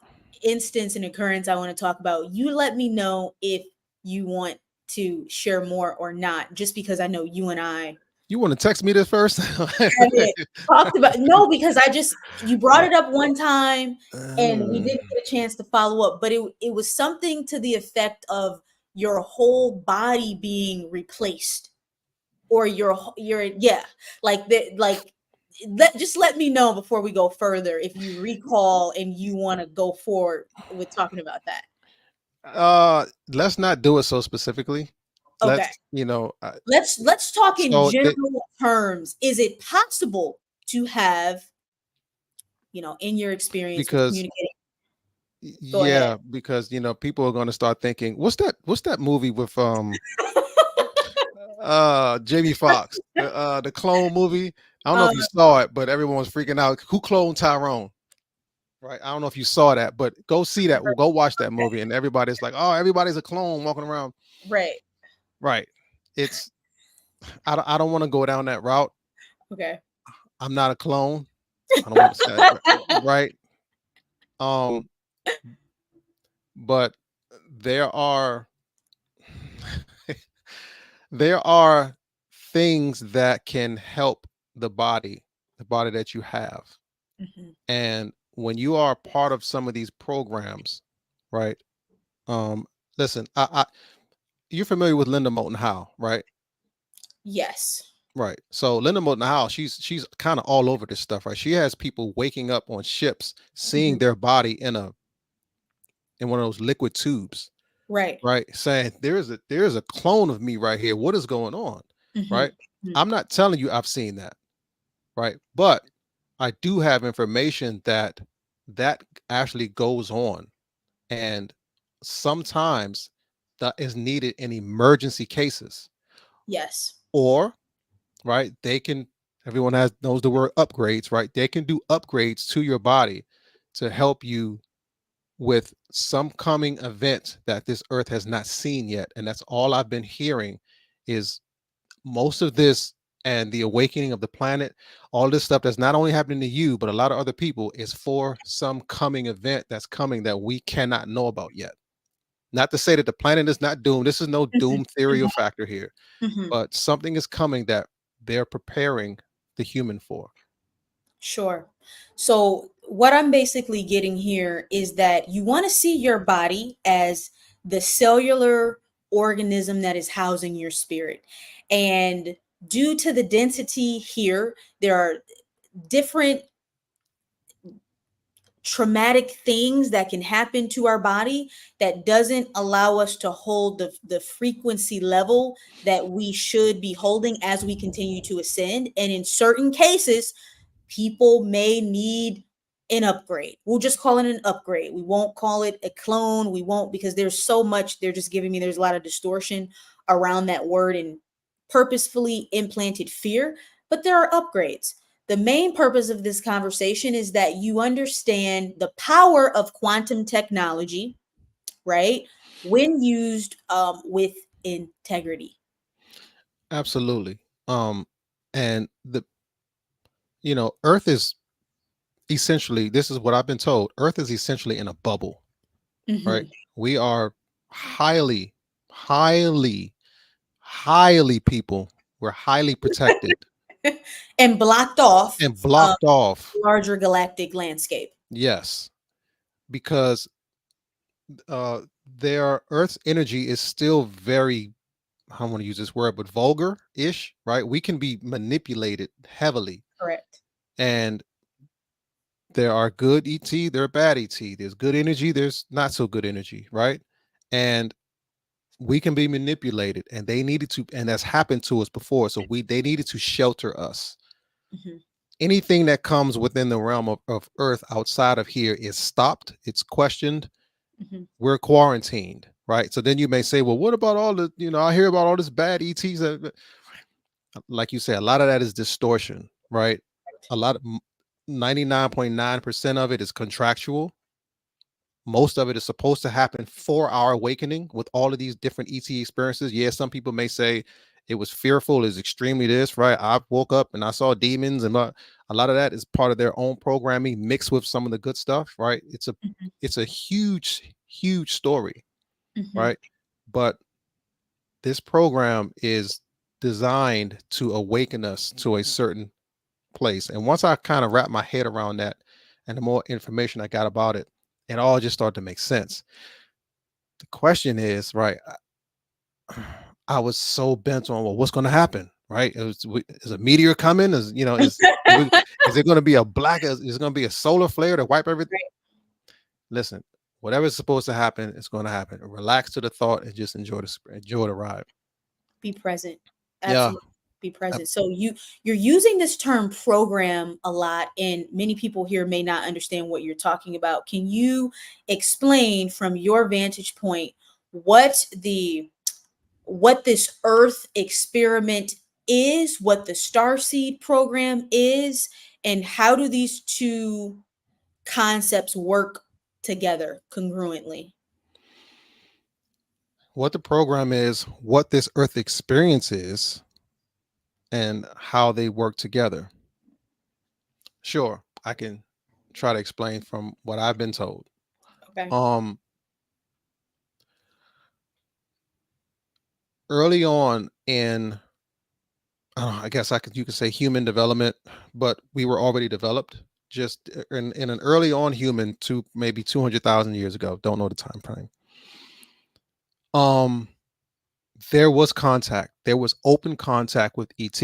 instance and occurrence I want to talk about, you let me know if you want to share more or not, just because I know you and I You want to text me this first? haven't talked about. No, because I just you brought it up one time and we Uh, didn't get a chance to follow up, but it was something to the effect of your whole body being replaced, or your yeah, like that, like let me know before we go further if you recall and you want to go forward with talking about that. let's not do it so specifically. Okay. Let's, Let's talk in so the general terms. Is it possible to have, in your experience with because communicating? Go ahead. yeah, because people are going to start thinking, what's that movie with Jamie Foxx, the clone movie. I don't know Uh, if you saw it, but everyone was freaking out. Who cloned Tyrone? Right. I don't know if you saw that, but go see that. We'll go watch that movie, and everybody's like, "Oh, everybody's a clone walking around." right. Right. It's I don't want to go down that route. Okay. I'm not a clone. I don't want to say that. Right. Um, but there are there are things that can help the body that you have. Mhm. And when you are part of some of these programs, right? Um, listen, you're familiar with Linda Moulton Howe, right? Yes. Right. So Linda Moulton Howe, she's kind of all over this stuff, right? She has people waking up on ships, seeing Mhm. their body in one of those liquid tubes, Right. right? Saying there is a clone of me right here. What is going on? Mhm. Right? Mhm. I'm not telling you I've seen that, right? But I do have information that actually goes on, and sometimes that is needed in emergency cases, Yes. or right, they can, everyone has knows the word upgrades, right? They can do upgrades to your body to help you with some coming event that this earth has not seen yet. And that's all I've been hearing is most of this, and the awakening of the planet, all this stuff that's not only happening to you but a lot of other people, is for some coming event that's coming that we cannot know about yet. Not to say that the planet is not doomed. This is no Mhm. doom theory or Mhm. factor here, Mhm. but something is coming that they're preparing the human for. Sure. So, what I'm basically getting here is that you want to see your body as the cellular organism that is housing your spirit. And due to the density here, there are different traumatic things that can happen to our body that doesn't allow us to hold the frequency level that we should be holding as we continue to ascend. And in certain cases, people may need an upgrade. We'll just call it an upgrade. We won't call it a clone. We won't, because there's so much they're just giving me. There's a lot of distortion around that word and purposefully implanted fear, but there are upgrades. The main purpose of this conversation is that you understand the power of quantum technology, right? When used with integrity. Absolutely. And Earth is essentially, this is what I've been told, Earth is essentially in a bubble, right? Mhm. We are highly, highly, highly people. We're highly protected And blocked off and from blocked off. larger galactic landscape. Yes, because their Earth's energy is still very, I don't want to use this word, but vulgar-ish, right? We can be manipulated heavily. Correct. And there are good ET, there are bad ET. There's good energy, there's not so good energy, right? And we can be manipulated, and they needed to, and that's happened to us before. So they needed to shelter us. Hmm. Anything that comes within the realm of Earth outside of here is stopped, it's questioned, Hmm. we're quarantined, right? So then you may say, well, what about all the, I hear about all this bad ETs. Like you say, a lot of that is distortion, right? A lot of 99.9% of it is contractual. Most of it is supposed to happen for our awakening with all of these different ET experiences. Yeah, some people may say it was fearful, is extremely this, right? I woke up and I saw demons, and a lot of that is part of their own programming mixed with some of the good stuff, right? Hmm. It's a huge story, Hmm. right? But this program is designed to awaken us to a certain place. And once I kind of wrapped my head around that, and the more information I got about it, it all just started to make sense. The question is, right? I was so bent on, well, what's going to happen, right? Is a meteor coming? Is it going to be a is it going to be a solar flare to wipe everything? Right. Listen, whatever's supposed to happen, it's going to happen. Relax to the thought and just enjoy the ride. Be present. Yeah. Absolutely. Be uh, present. So you're using this term program a lot, and many people here may not understand what you're talking about. Can you explain from your vantage point what the what this Earth experiment is, what the Starseed program is, and how do these two concepts work together congruently? what the program is, what this Earth experience is, and how they work together. Sure, I can try to explain from what I've been told. Okay. Um, Early on in, I guess you could say human development, but we were already developed just in an early on human to maybe 200,000 years ago. Don't know the time frame. Um, there was contact. There was open contact with ET.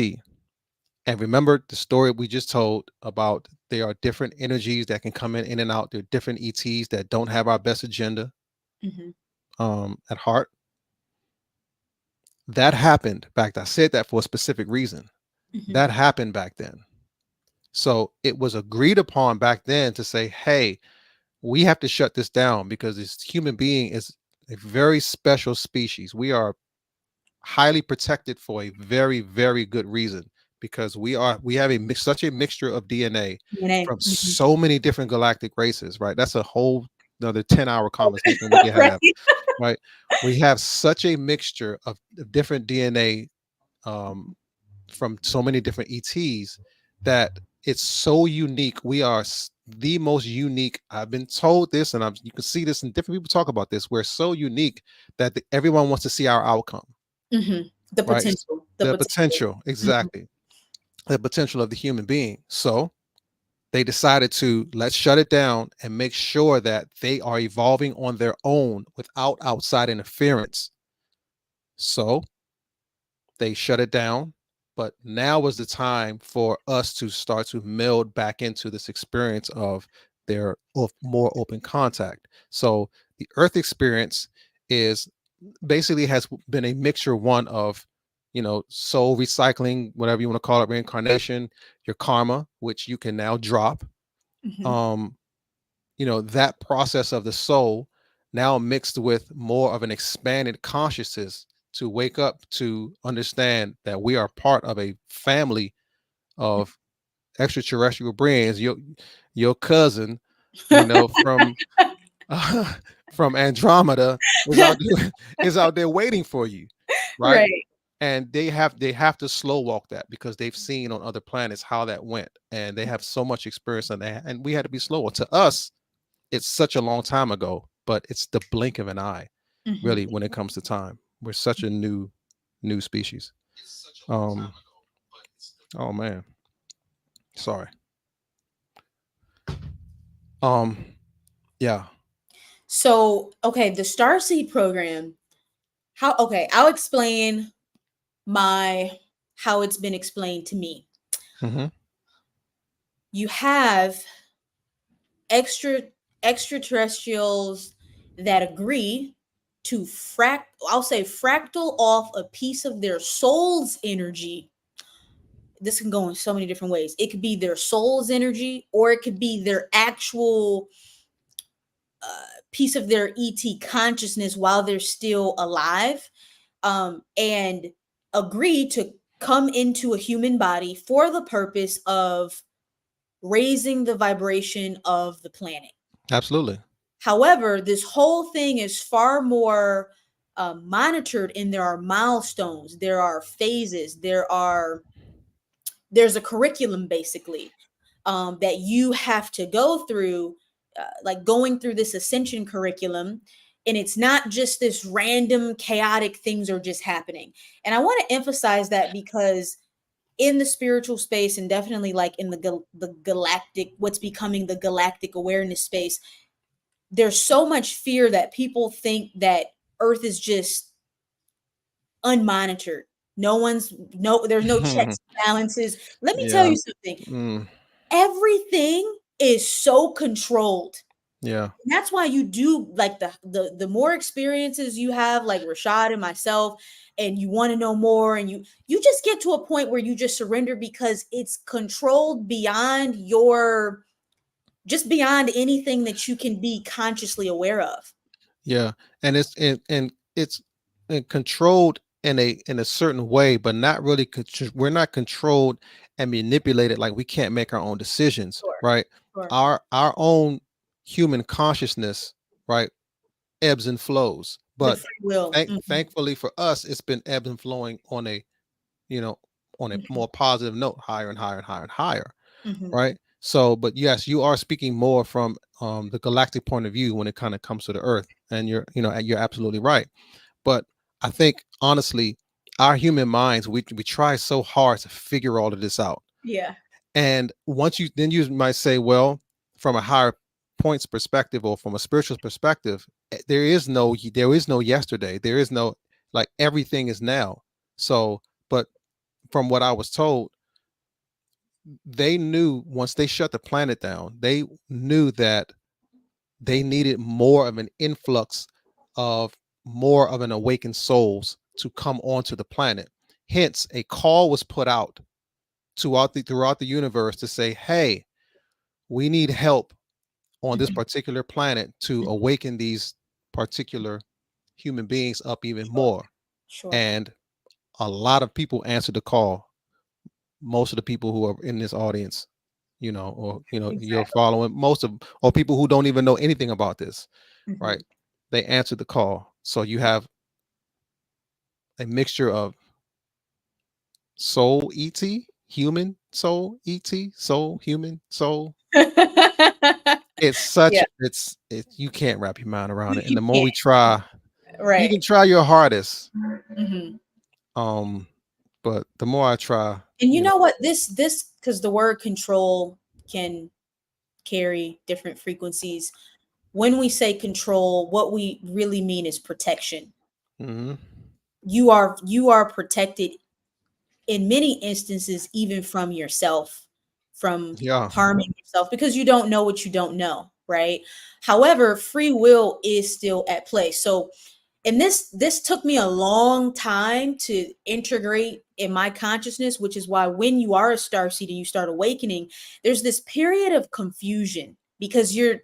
And remember the story we just told about there are different energies that can come in and out. There are different ETs that don't have our best agenda Hmm. at heart. That happened back. I said that for a specific reason. Hmm. That happened back then. So it was agreed upon back then to say, hey, we have to shut this down because this human being is a very special species. We are highly protected for a very good reason because we have such a mixture of DNA DNA. from Hmm. so many different galactic races, right? That's a whole another 10-hour conversation we can Right. have, right? We have such a mixture of different DNA, um, from so many different ETs that it's so unique. We are the most unique. I've been told this, and you can see this, and different people talk about this. We're so unique that everyone wants to see our outcome, Hmm. The right? potential. The The potential. potential, Hmm. exactly, the potential of the human being. So they decided to let's shut it down and make sure that they are evolving on their own without outside interference. So they shut it down. But now was the time for us to start to meld back into this experience of more open contact. So the Earth experience is basically has been a mixture one of, soul recycling, whatever you want to call it, reincarnation, your karma, which you can now drop. Hmm. Um, that process of the soul now mixed with more of an expanded consciousness to wake up to understand that we are part of a family of extraterrestrial beings. Your cousin, from from Andromeda is out there, is out there waiting for you, right? Right. And they have to slow walk that because they've seen on other planets how that went, and they have so much experience on that, and we had to be slower. To us, it's such a long time ago, but it's the blink of an eye, Hmm. really, when it comes to time. We're such a new species. Um, oh man, sorry. Um, yeah. So, okay, the Starseed program. How okay, I'll explain my how it's been explained to me. Hmm. You have extra extraterrestrials that agree to I'll say fractal off a piece of their soul's energy. This can go in so many different ways. It could be their soul's energy, or it could be their actual piece of their ET consciousness while they're still alive, and agree to come into a human body for the purpose of raising the vibration of the planet. Absolutely. However, this whole thing is far more monitored, and there are milestones, there are phases, there's a curriculum basically, that you have to go through, like going through this ascension curriculum. And it's not just this random chaotic things are just happening. And I want to emphasize that because in the spiritual space, and definitely like in the galactic, what's becoming the galactic awareness space, there's so much fear that people think that Earth is just unmonitored. There's no checks and balances. Let me tell Yeah. you something. Mm, Everything is so controlled. yeah. And that's why you do like the more experiences you have, like Rashad and myself, and you want to know more, and you just get to a point where you just surrender because it's controlled beyond your just beyond anything that you can be consciously aware of. Yeah. And it's controlled in a certain way, but not really. We're not controlled and manipulated. Like we can't make our own decisions, Sure, right? sure. Our own human consciousness, right, ebbs and flows. The But free will. thankfully for us, it's been ebbs and flowing on a, you know, on a Mhm, more positive note, higher and higher and higher and higher, mhm. right? So, but yes, you are speaking more from the galactic point of view when it kind of comes to the Earth, and you're absolutely right. But I think honestly, our human minds, we try so hard to figure all of this out, Yeah. and once you might say, well, from a higher points perspective or from a spiritual perspective, there is no yesterday, there is no, like, everything is now. So, but from what I was told, they knew once they shut the planet down, they knew that they needed more of an influx of more of an awakened souls to come onto the planet. Hence, a call was put out throughout the universe to say, "Hey, we need help on this Mhm. particular planet to Mhm. awaken these particular human beings up even Sure, more." sure. And a lot of people answered the call. Most of the people who are in this audience, or you're Exactly. following, most of, or people who don't even know anything about this, right? Mhm. They answered the call. So you have a mixture of soul ET, human soul ET, soul human soul. It's such Yeah, you can't wrap your mind around it. And you the more can't. we try, you Right. can try your hardest. Mhm. Um, but the more I try, And you you know, know what? This because the word control can carry different frequencies. When we say control, what we really mean is protection. mhm, You are protected in many instances, even from yourself, from yeah, harming yourself, because you don't know what you don't know, right? However, free will is still at play. So, and this took me a long time to integrate in my consciousness, which is why when you are a starseed and you start awakening, there's this period of confusion because you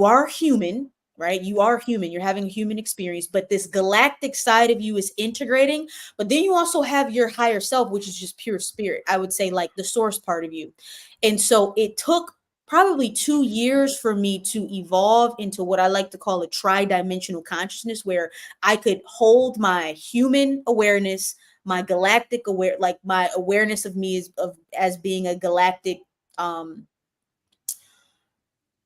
are human, right? You are human, you're having a human experience, but this galactic side of you is integrating. But then you also have your higher self, which is just pure spirit, I would say, like the source part of you. And so it took probably 2 years for me to evolve into what I like to call a tri-dimensional consciousness, where I could hold my human awareness, my galactic like my awareness of me as being a galactic, um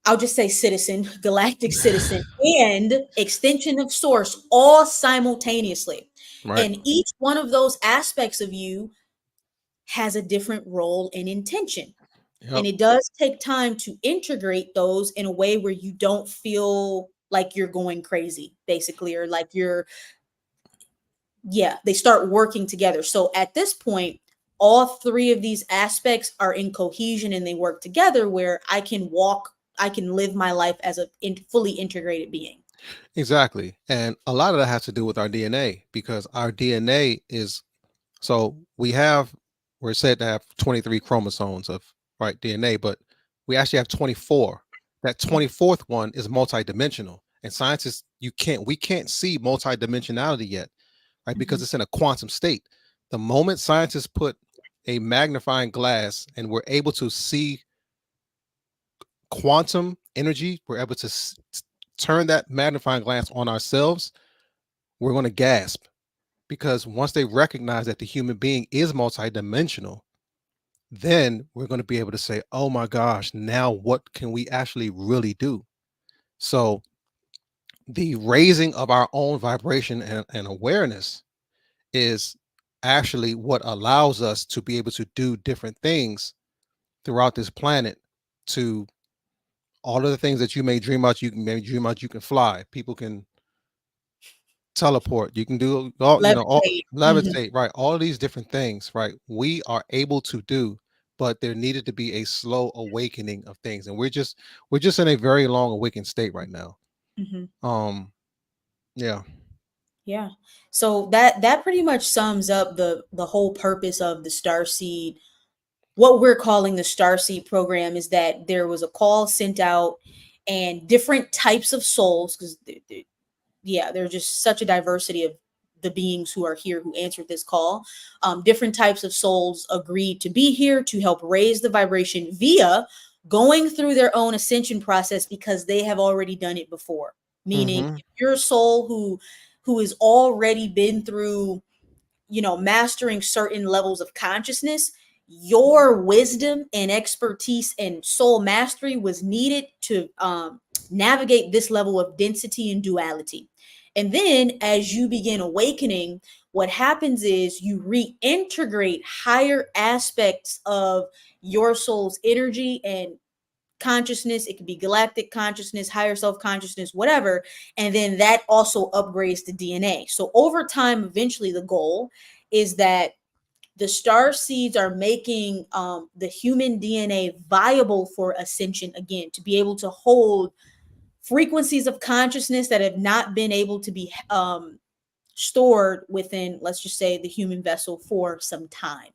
I'll just say citizen, galactic citizen, and extension of source all simultaneously. right. And each one of those aspects of you has a different role and intention. And Yep. it does take time to integrate those in a way where you don't feel like you're going crazy, basically, or like Yeah, they start working together. So at this point, all three of these aspects are in cohesion and they work together where I can live my life as a fully integrated being. Exactly. And a lot of that has to do with our DNA because our DNA is so we're said to have 23 chromosomes of right DNA, but we actually have 24. That 24th one is multidimensional. And scientists we can't see multidimensionality yet, right? Because Mhm, it's in a quantum state. The moment scientists put a magnifying glass and we're able to see quantum energy, we're able to turn that magnifying glass on ourselves, we're going to gasp because once they recognize that the human being is multidimensional, then we're going to be able to say, oh my gosh, now what can we actually really do? So the raising of our own vibration and awareness is actually what allows us to be able to do different things throughout this planet to all of the things that you may dream about. You can maybe dream out you can fly, people can teleport, you can do all, all levitate. Mhm, levitate, right? All of these different things, right? We are able to do, but there needed to be a slow awakening of things. And we're just in a very long awakened state right now. mhm. Um, yeah. Yeah. So that pretty much sums up the whole purpose of the Starseed. What we're calling the Starseed program is that there was a call sent out, and different types of souls, because yeah, there's just such a diversity of the beings who are here who answered this call. Different types of souls agreed to be here to help raise the vibration via going through their own ascension process because they have already done it before. Meaning, Mm-hmm. if you're a soul who has already been through, mastering certain levels of consciousness, your wisdom and expertise and soul mastery was needed to navigate this level of density and duality. And then as you begin awakening, what happens is you reintegrate higher aspects of your soul's energy and consciousness. It could be galactic consciousness, higher self consciousness, whatever. And then that also upgrades the DNA. So over time, eventually, the goal is that the star seeds are making the human DNA viable for ascension again, to be able to hold frequencies of consciousness that have not been able to be stored within, let's just say, the human vessel for some time.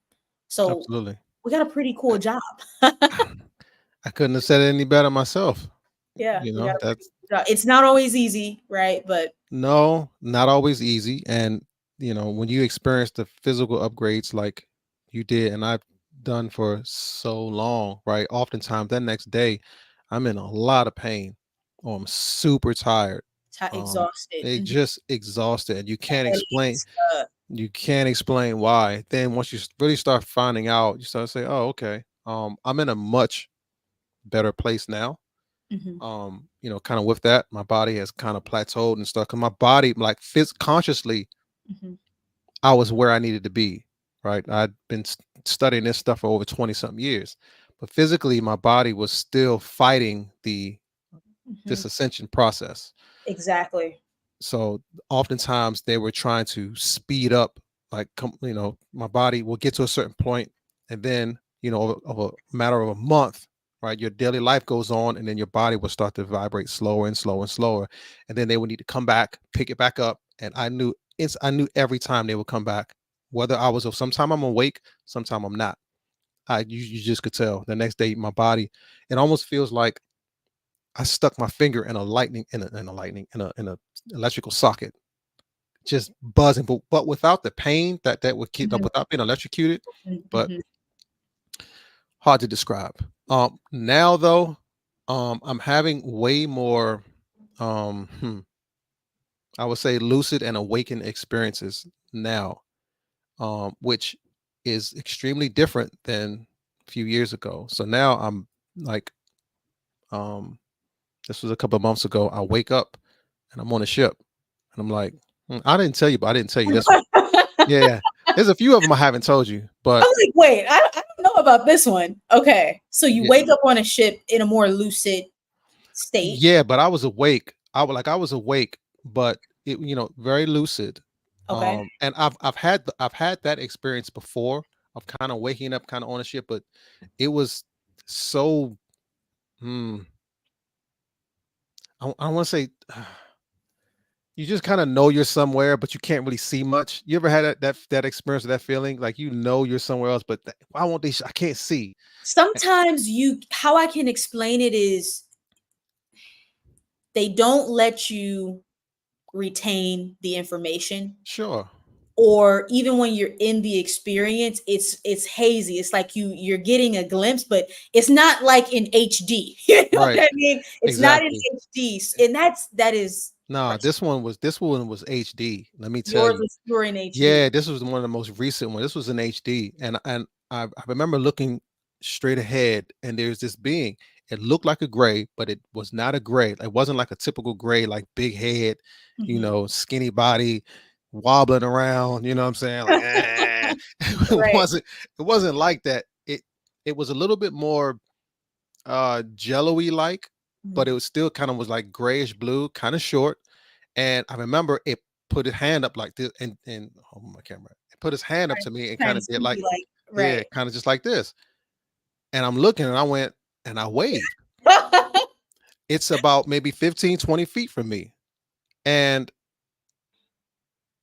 So Absolutely. we got a pretty cool I, job. I couldn't have said it any better myself. Yeah, we got a pretty That's cool job. It's not always easy, right? But no, not always easy. And when you experience the physical upgrades like you did and I've done for so long, right? Oftentimes that next day I'm in a lot of pain or I'm super tired. exhausted. It just exhausted and Headaches. you can't explain why. Then once you really start finding out, you start to say, oh, okay. I'm in a much better place now. Mhm, Kind of with that, my body has kind of plateaued and stuff. Cause my body, like consciously, mhm, I was where I needed to be. Right. I'd been studying this stuff for over 20 something years, but physically, my body was still fighting mhm. this ascension process. Exactly. So oftentimes they were trying to speed up, like, my body will get to a certain point, and then, of a matter of a month, right, your daily life goes on, and then your body will start to vibrate slower and slower and slower. And then they would need to come back, pick it back up. And I knew every time they would come back, whether I was, sometime I'm awake, sometime I'm not. You just could tell the next day, my body, it almost feels like I stuck my finger in a lightning, in a electrical socket, just buzzing, but without the pain that would keep Mhm, without being electrocuted. mhm, But mhm, hard to describe. Now though, I'm having way more, I would say, lucid and awakened experiences now, which is extremely different than a few years ago. So now I'm like, um, this was a couple of months ago. I wake up and I'm on a ship, and I'm like, I didn't tell you, but I didn't tell you this one. Yeah, there's a few of them I haven't told you, but I'm like, wait, I don't know about this one. Okay. So you yeah, wake up on a ship in a more lucid state. yeah, but I was awake. I was awake, but very lucid. Okay. And I've had that experience before of kind of waking up kind of on a ship, but it was so hmm, I want to say you just kind of know you're somewhere, but you can't really see much. You ever had that experience or that feeling like you know you're somewhere else, but why won't they? I can't see. Sometimes how I can explain it is they don't let you retain the information, Sure, or even when you're in the experience, it's hazy. It's like you're getting a glimpse, but it's not like in HD. You know what right, I mean? It's not in exactly. HD, and that is Nah, frustrating. this one was HD. Let me tell Yours you. is pure in HD. Yeah, this was one of the most recent one. This was in HD, and I remember looking straight ahead, and there's this being. It looked like a gray, but it was not a gray. It wasn't like a typical gray, like big head, Mhm. skinny body, wobbling around. You know what I'm saying? Like, it Right. wasn't. It wasn't like that. It was a little bit more jello-y like, but it Mhm. was still kind of was like grayish blue, kind of short. And I remember it put his hand up like this, and oh my camera. It put his hand up Trying to me and kind trying to of did see like, you like yeah, right. kind of just like this. And I'm looking and I went and I waved. It's about maybe 15, 20 feet from me. And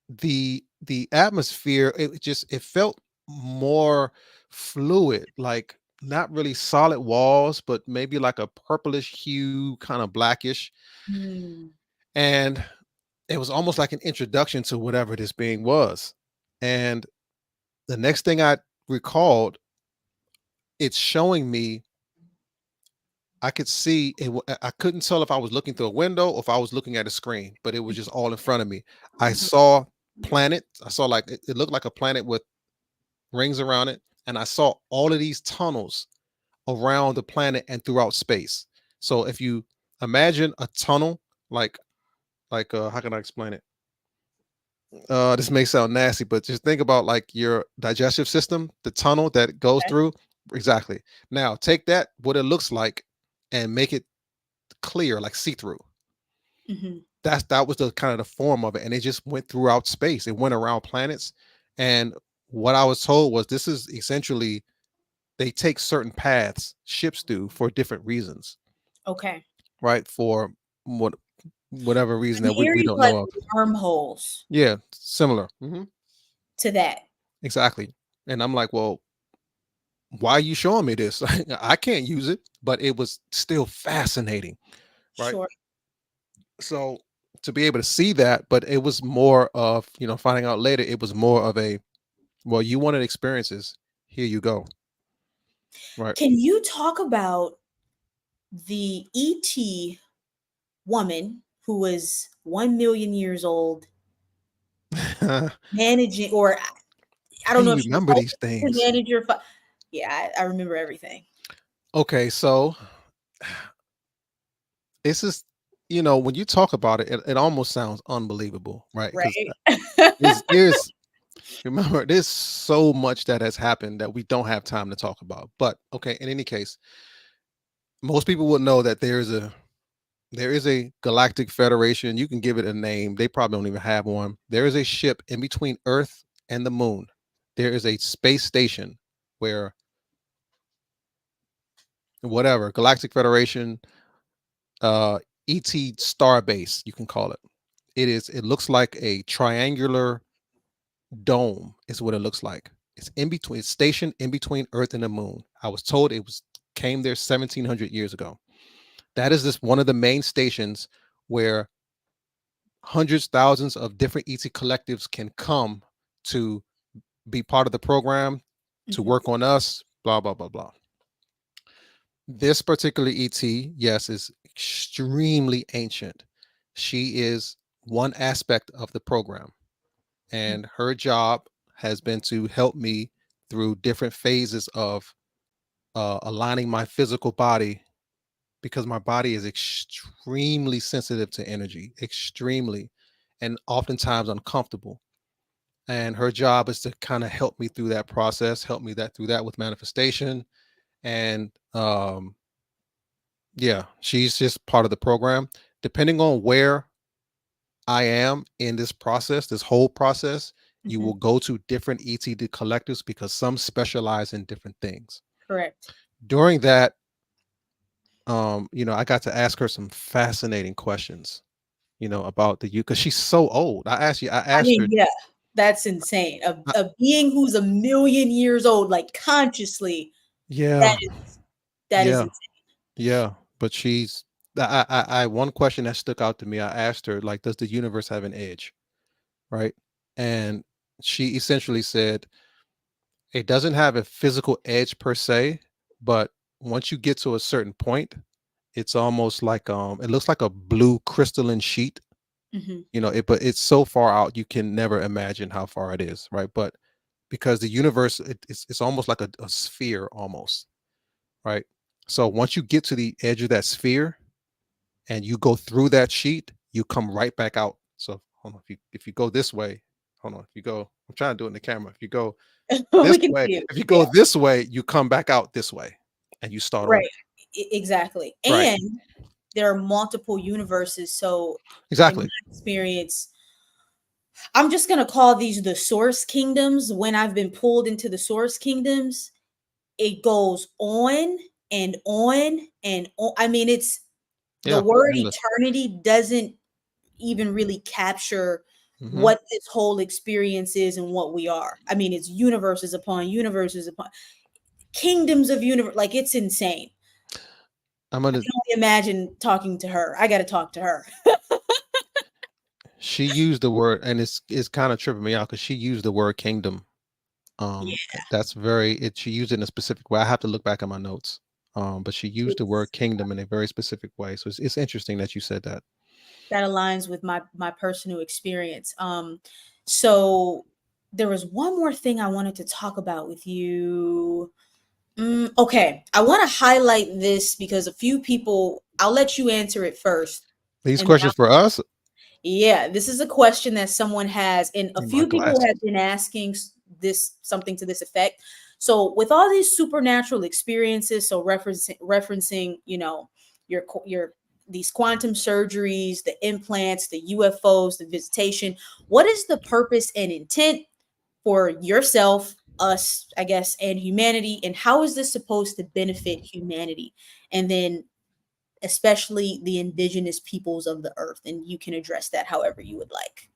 the atmosphere, it felt more fluid, like not really solid walls, but maybe like a purplish hue, kind of blackish. Hmm. And it was almost like an introduction to whatever this being was. And the next thing I recalled, it's showing me, I could see it. I couldn't tell if I was looking through a window or if I was looking at a screen, but it was just all in front of me. I Mhm. saw planets. I saw like it looked like a planet with rings around it, and I saw all of these tunnels around the planet and throughout space. So if you imagine a tunnel, like how can I explain it? This may sound nasty, but just think about like your digestive system, the tunnel that goes Okay. through. Exactly. Now take that, what it looks like, and make it clear, like see through. Mhm. That was the kind of the form of it, and it just went throughout space. It went around planets, and what I was told was this is essentially they take certain paths, ships do, for different reasons, Okay. right? For what whatever reason I'm that we hearing don't like know of. wormholes Yeah, similar. Mhm. to that. Exactly. And I'm like, well, why are you showing me this? I can't use it, but it was still fascinating, right? Sure. So to be able to see that, but it was more of, finding out later, it was more of a, well, you wanted experiences. Here you go. Right. Can you talk about the ET woman who was 1 million years old How managing, or I don't know you if she was remember open these to things? manager. Yeah, I remember everything. Okay, so this is, when you talk about it, it almost sounds unbelievable, right? Because Right. there's remember, there's so much that has happened that we don't have time to talk about. But okay, in any case, most people would know that there is a galactic federation. You can give it a name. They probably don't even have one. There is a ship in between Earth and the moon. There is a space station where whatever Galactic Federation, ET Starbase, you can call it. It looks like a triangular dome is what it looks like. It's in between. It's stationed in between Earth and the moon. I was told it was came there 1700 years ago. That is this one of the main stations where hundreds, thousands of different ET collectives can come to be part of the program, to Mhm. work on us, blah, blah, blah, blah. This particular ET, yes, is extremely ancient. She is one aspect of the program, and her job has been to help me through different phases of aligning my physical body because my body is extremely sensitive to energy, extremely, and oftentimes uncomfortable. And her job is to kind of help me through that process, help me that through that with manifestation. And yeah, she's just part of the program. Depending on where I am in this process, this whole process, you Mhm. will go to different ET collectives because some specialize in different things. Correct. During that, I got to ask her some fascinating questions, about the you because she's so old. I I asked mean, her, yeah, that's insane. I, A being who's a million years old, like consciously, that yeah, is that is yeah, insane. yeah. But one question that stuck out to me. I asked her, like, does the universe have an edge? Right. And she essentially said, it doesn't have a physical edge per se, but once you get to a certain point, it's almost like it looks like a blue crystalline sheet. Mhm. But it's so far out you can never imagine how far it is, right? But because the universe, it's almost like a sphere almost, right? So once you get to the edge of that sphere and you go through that sheet, you come right back out. So hold on, if you go this way, hold on, if you go, I'm trying to do it in the camera. If you go this We can way, see it. if you Yeah, go this way, you come back out this way and you start over. right. Exactly. Right. And there are multiple universes. So, in my Exactly. experience, I'm just gonna call these the source kingdoms. When I've been pulled into the source kingdoms, it goes on and on and on. I mean, it's the Yeah. word Endless. eternity doesn't even really capture Hmm. what this whole experience is and what we are. I mean, it's universes upon kingdoms of universe. Like it's insane. I'm I gonna can only imagine talking to her. I got to talk to her. She used the word, and it's kind of tripping me out because she used the word kingdom. Yeah, That's very it. She used it in a specific way. I have to look back at my notes. But she used the word it's kingdom in a very specific way. So it's interesting that you said that. that aligns with my personal experience. So there was one more thing I wanted to talk about with you. Okay, I want to highlight this because a few people. I'll let you answer it first, These and then questions for us. yeah, this is a question that someone has, and a Need my few people have glasses. been asking this something to this effect. So, with all these supernatural experiences, so referencing, your these quantum surgeries, the implants, the UFOs, the visitation. What is the purpose and intent for yourself, us, I guess, and humanity, and how is this supposed to benefit humanity? And then especially the indigenous peoples of the earth, and you can address that however you would like.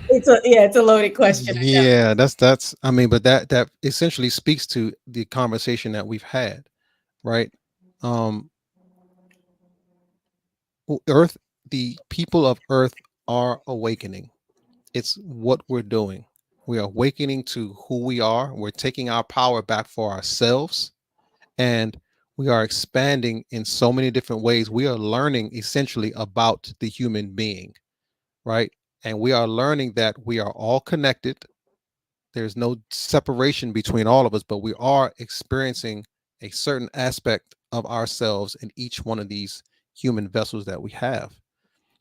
It's a loaded question, I know. Yeah, that's. I mean, but that essentially speaks to the conversation that we've had, right? Um, Earth, the people of Earth are awakening. It's what we're doing. We are awakening to who we are. We're taking our power back for ourselves, and we are expanding in so many different ways. We are learning essentially about the human being, right? And we are learning that we are all connected. There's no separation between all of us, but we are experiencing a certain aspect of ourselves in each one of these human vessels that we have.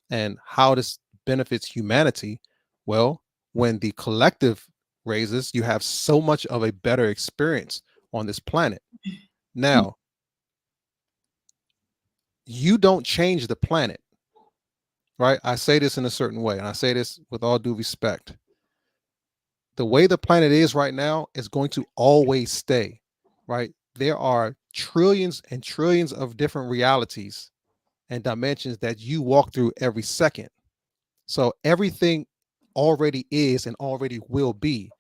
And how this benefits humanity? Well, when the collective raises, you have so much of a better experience on this planet. Mm, Now, you don't change the planet, right? I say this in a certain way, and I say this with all due respect. The way the planet is right now is going to always stay, right? There are trillions and trillions of different realities and dimensions that you walk through every second. So everything already is and already will be.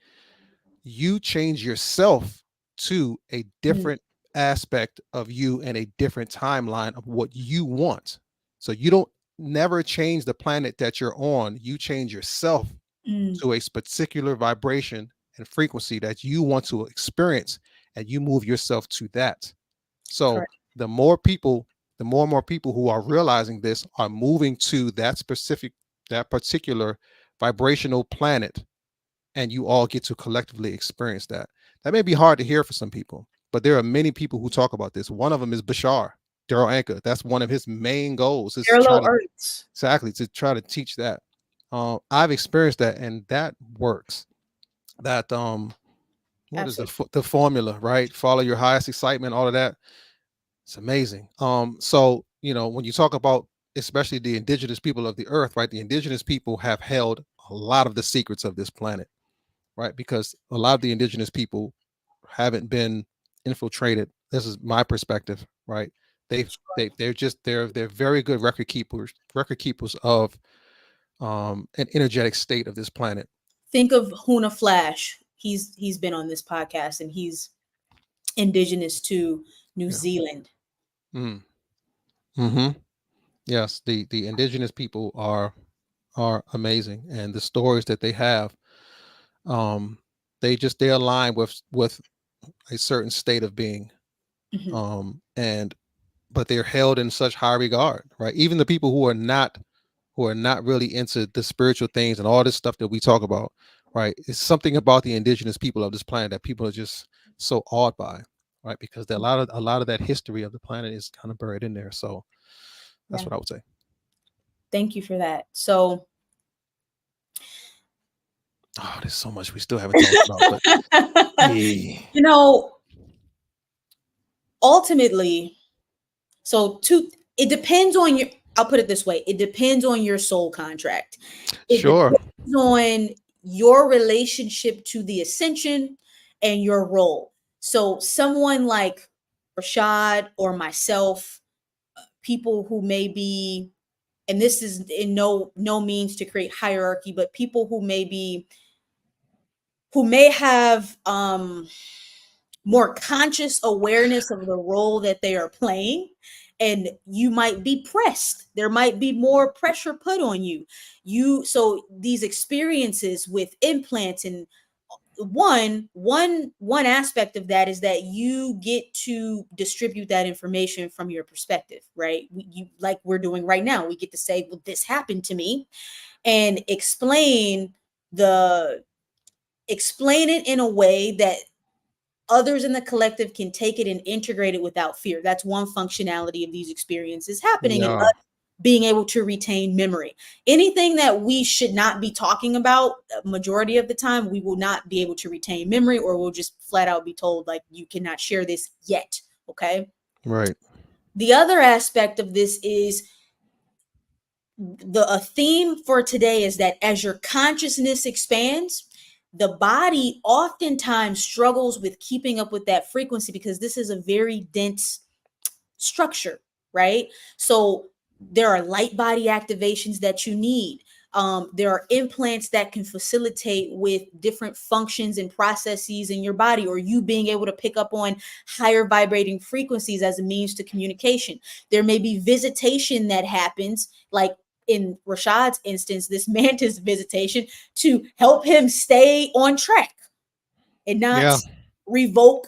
You change yourself to a mm, different aspect of you and a different timeline of what you want. So you don't never change the planet that you're on. You change yourself mm, to a particular vibration and frequency that you want to experience, and you move yourself to that. So correct. the more people, the more and more people who are realizing this are moving to that particular vibrational planet, and you all get to collectively experience that. That may be hard to hear for some people, but there are many people who talk about this. One of them is Bashar, Daryl Anka. That's one of his main goals is to try Parallel to Earths. exactly to try to teach that. I've experienced that, and that works. That what is Absolutely. the formula, right? Follow your highest excitement, all of that. It's amazing. So when you talk about especially the indigenous people of the earth, right? The indigenous people have held a lot of the secrets of this planet, right? Because a lot of the indigenous people haven't been infiltrated. This is my perspective, right? They're very good record keepers of an energetic state of this planet. Think of Huna Flash. He's been on this podcast and he's indigenous to New Yeah. Zealand. Mm. Hmm. Yes, the indigenous people are amazing, and the stories that they have, um, they align with a certain state of being, Mhm. and but they're held in such high regard, right? Even the people who are not really into the spiritual things and all this stuff that we talk about, right? It's something about the indigenous people of this planet that people are just so awed by, right? Because a lot of that history of the planet is kind of buried in there. So that's Yeah. what I would say. Thank you for that. So, Oh, there's so much we still haven't talked about, but yeah, you know, ultimately, so to it depends on your, I'll put it this way, it depends on your soul contract. It sure, depends on your relationship to the ascension and your role. So someone like Rashad or myself, people who may be, and this is in no means to create hierarchy, but people who may be, who may have more conscious awareness of the role that they are playing, and you might be pressed, there might be more pressure put on you. So these experiences with implants, and one aspect of that is that you get to distribute that information from your perspective, right? You, like we're doing right now, we get to say, well, this happened to me, and the explain it in a way that others in the collective can take it and integrate it without fear. That's one functionality of these experiences happening, and yeah, us being able to retain memory. Anything that we should not be talking about, majority of the time, we will not be able to retain memory, or we'll just flat out be told, like, you cannot share this yet. Okay. right, The other aspect of this is a theme for today is that as your consciousness expands, the body oftentimes struggles with keeping up with that frequency because this is a very dense structure, right? So there are light body activations that you need. There are implants that can facilitate with different functions and processes in your body, or you being able to pick up on higher vibrating frequencies as a means to communication. There may be visitation that happens, like in Rashad's instance, this Mantis visitation, to help him stay on track and not yeah, revoke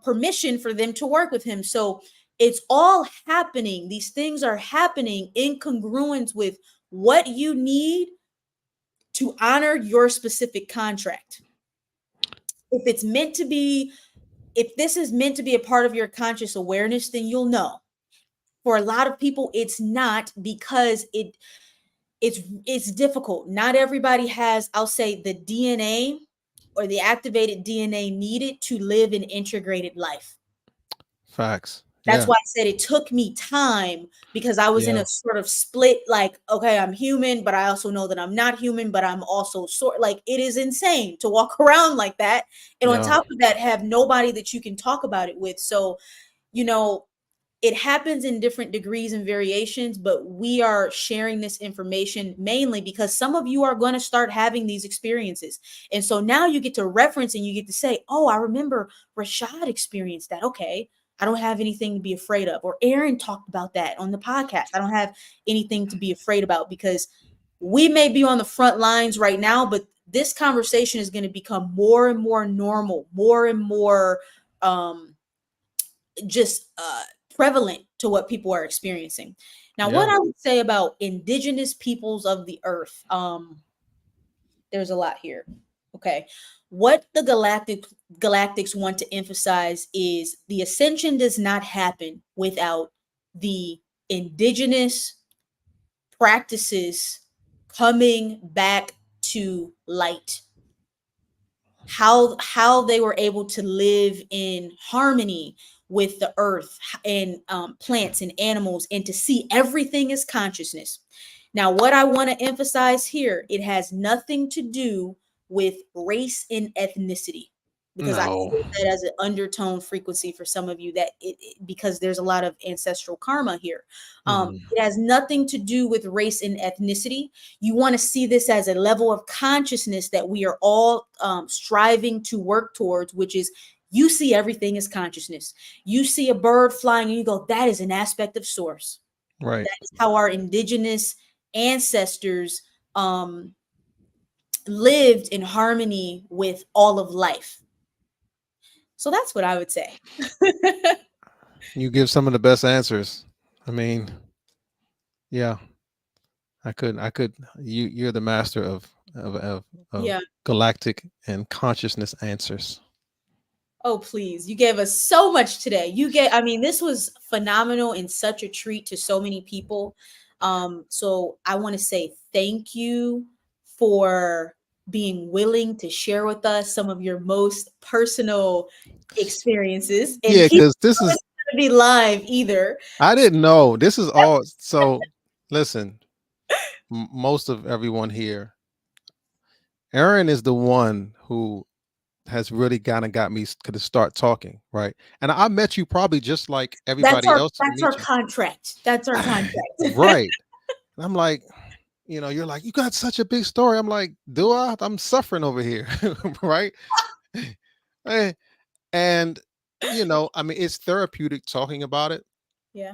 permission for them to work with him. So it's all happening. These things are happening in congruence with what you need to honor your specific contract. If it's meant to be, if this is meant to be a part of your conscious awareness, then you'll know. For a lot of people, it's not, because it's difficult. Not everybody has, I'll say, the DNA or the activated DNA needed to live an integrated life. facts, That's yeah, why I said it took me time, because I was in yeah, a sort of split, like, okay, I'm human, but I also know that I'm not human, but I'm also sort, like, it is insane to walk around like that. And on yeah, top of that, have nobody that you can talk about it with. So, you know, it happens in different degrees and variations, but we are sharing this information mainly because some of you are going to start having these experiences. And so now you get to reference and you get to say, oh, I remember Rashad experienced that. Okay. I don't have anything to be afraid of. Or Erin talked about that on the podcast. I don't have anything to be afraid about, because we may be on the front lines right now, but this conversation is going to become more and more normal, more and more um, just prevalent to what people are experiencing. Now, what yeah, I would say about indigenous peoples of the earth, there's a lot here. Okay. What the galactics want to emphasize is the ascension does not happen without the indigenous practices coming back to light. How they were able to live in harmony with the earth and plants and animals, and to see everything as consciousness. Now, what I want to emphasize here, it has nothing to do with race and ethnicity, because I No. see that as an undertone frequency for some of you, that because there's a lot of ancestral karma here. Mhm. It has nothing to do with race and ethnicity. You want to see this as a level of consciousness that we are all striving to work towards, which is, you see everything as consciousness. You see a bird flying and you go, that is an aspect of source. Right. That is how our indigenous ancestors um, lived in harmony with all of life. So that's what I would say. You give some of the best answers. I mean, yeah, I could you're the master of Yeah. galactic and consciousness answers. Oh, please. You gave us so much today. I mean, this was phenomenal and such a treat to so many people. So I want to say thank you for being willing to share with us some of your most personal experiences. And Yeah, people, because this know is it's going to be live either. I didn't know. This is all so listen, most of everyone here, Erin is the one who has really kind of got me to start talking, right? And I met you probably just like That's everybody our else that's our meet you. contract. That's our contract. Right. And I'm like, you're like, you got such a big story. I'm like, do I? I'm suffering over here. Right. Eh, and I mean, it's therapeutic talking about it. Yeah.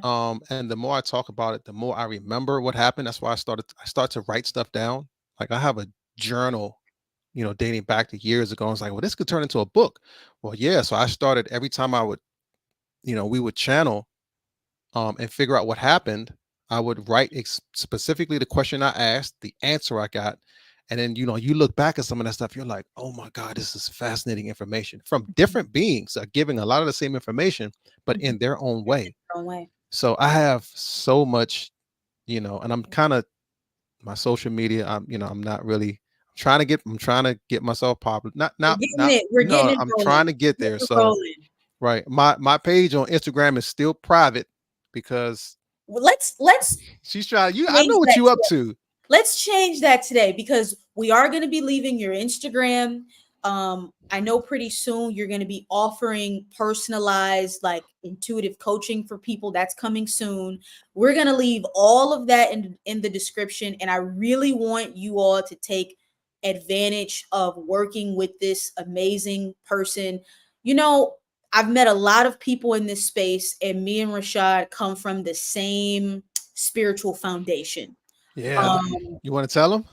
And the more I talk about it, the more I remember what happened. That's why I start to write stuff down. Like I have a journal, dating back to years ago. I was like, well, this could turn into a book. Well, yeah. So I started every time I would, we would channel and figure out what happened. I would write specifically the question I asked, the answer I got, and then you look back at some of that stuff. You're like, oh my god, this is fascinating information from different beings are giving a lot of the same information, but Mhm. in their own way. Their own way. So I have so much, and I'm kind of my social media. I'm not really. I'm trying to get myself popular. Not, We're not, getting not. it. We're getting No, it I'm rolling. trying to get Getting there. it So rolling. right, my page on Instagram is still private because Well, let's she's trying. I change know what that you up today. to. Let's change that today, because we are going to be leaving your Instagram. I know pretty soon you're going to be offering personalized, like intuitive coaching for people. That's coming soon. We're going to leave all of that in the description. And I really want you all to take advantage of working with this amazing person. You know, I've met a lot of people in this space, and me and Rashad come from the same spiritual foundation. Yeah, Um, you want to tell them?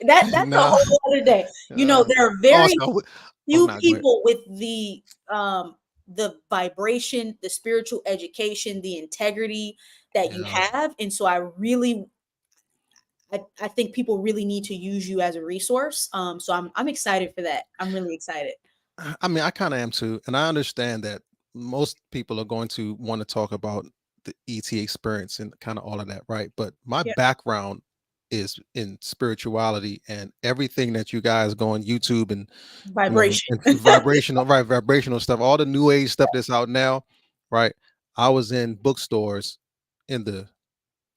that's a No. whole other day. You know, there are very Also, oh few no, go ahead. people with the vibration, the spiritual education, the integrity that you Yeah. have. And so I think people really need to use you as a resource. So I'm excited for that. I'm really excited. I mean, I kind of am too, and I understand that most people are going to want to talk about the ET experience and kind of all of that, right? But my Yeah. background is in spirituality, and everything that you guys go on YouTube and Vibration. and vibrational, right? Vibrational stuff, all the new age stuff that's out now, right? I was in bookstores in the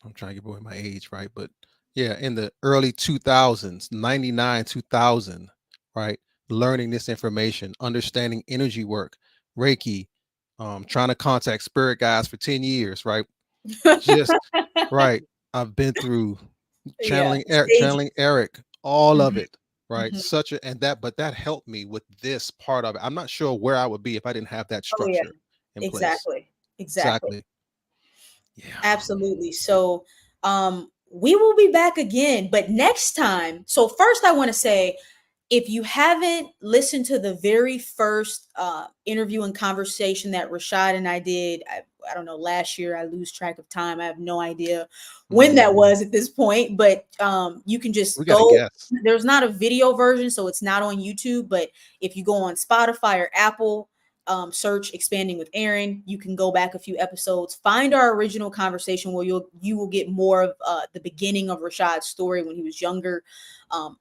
I'm trying to give away my age, right? But yeah, in the early 2000s, 99, 2000, right? Learning this information, understanding energy work, Reiki, trying to contact spirit guides for 10 years, right? Just right. I've been through Yeah. Stages. channeling Eric, all of Mhm, it, right? mhm. Such a and that, but that helped me with this part of it. I'm not sure where I would be if I didn't have that Oh yeah. structure in place. Exactly. Exactly. Exactly. Yeah. Absolutely. So we will be back again, but next time. So first I want to say, if you haven't listened to the very first interview and conversation that Rashad and I did, I don't know, last year, I lose track of time. I have no idea when Mhm. that was at this point, but you can We just got to go. guess. There's not a video version, so it's not on YouTube, but if you go on Spotify or Apple, search "Expanding with Erin," you can go back a few episodes, find our original conversation where you will get more of the beginning of Rashad's story when he was younger.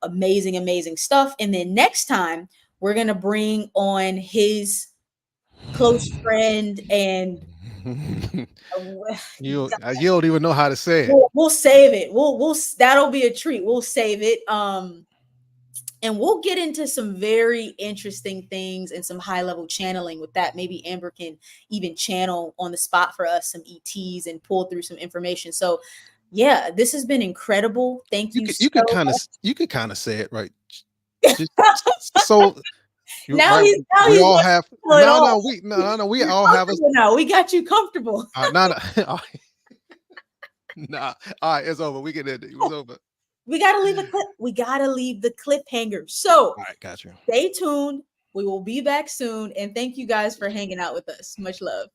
Amazing, amazing stuff. And then next time we're gonna bring on his close friend, and you don't even know how to say it. we'll save it. We'll that'll be a treat. We'll save it. And we'll get into some very interesting things and some high level channeling with that. Maybe Amber can even channel on the spot for us some ETs and pull through some information. So yeah, this has been incredible. Thank you so much. You could kind of say it right. Just so you Now right. now We he's all letting have you know it all. we You're all have a comfortable now. We got you comfortable. no, no. Nah. All right, it's over. We can end it. It was over. We gotta leave a clip. We gotta leave the cliffhanger. So All right, got you. stay tuned. We will be back soon. And thank you guys for hanging out with us. Much love.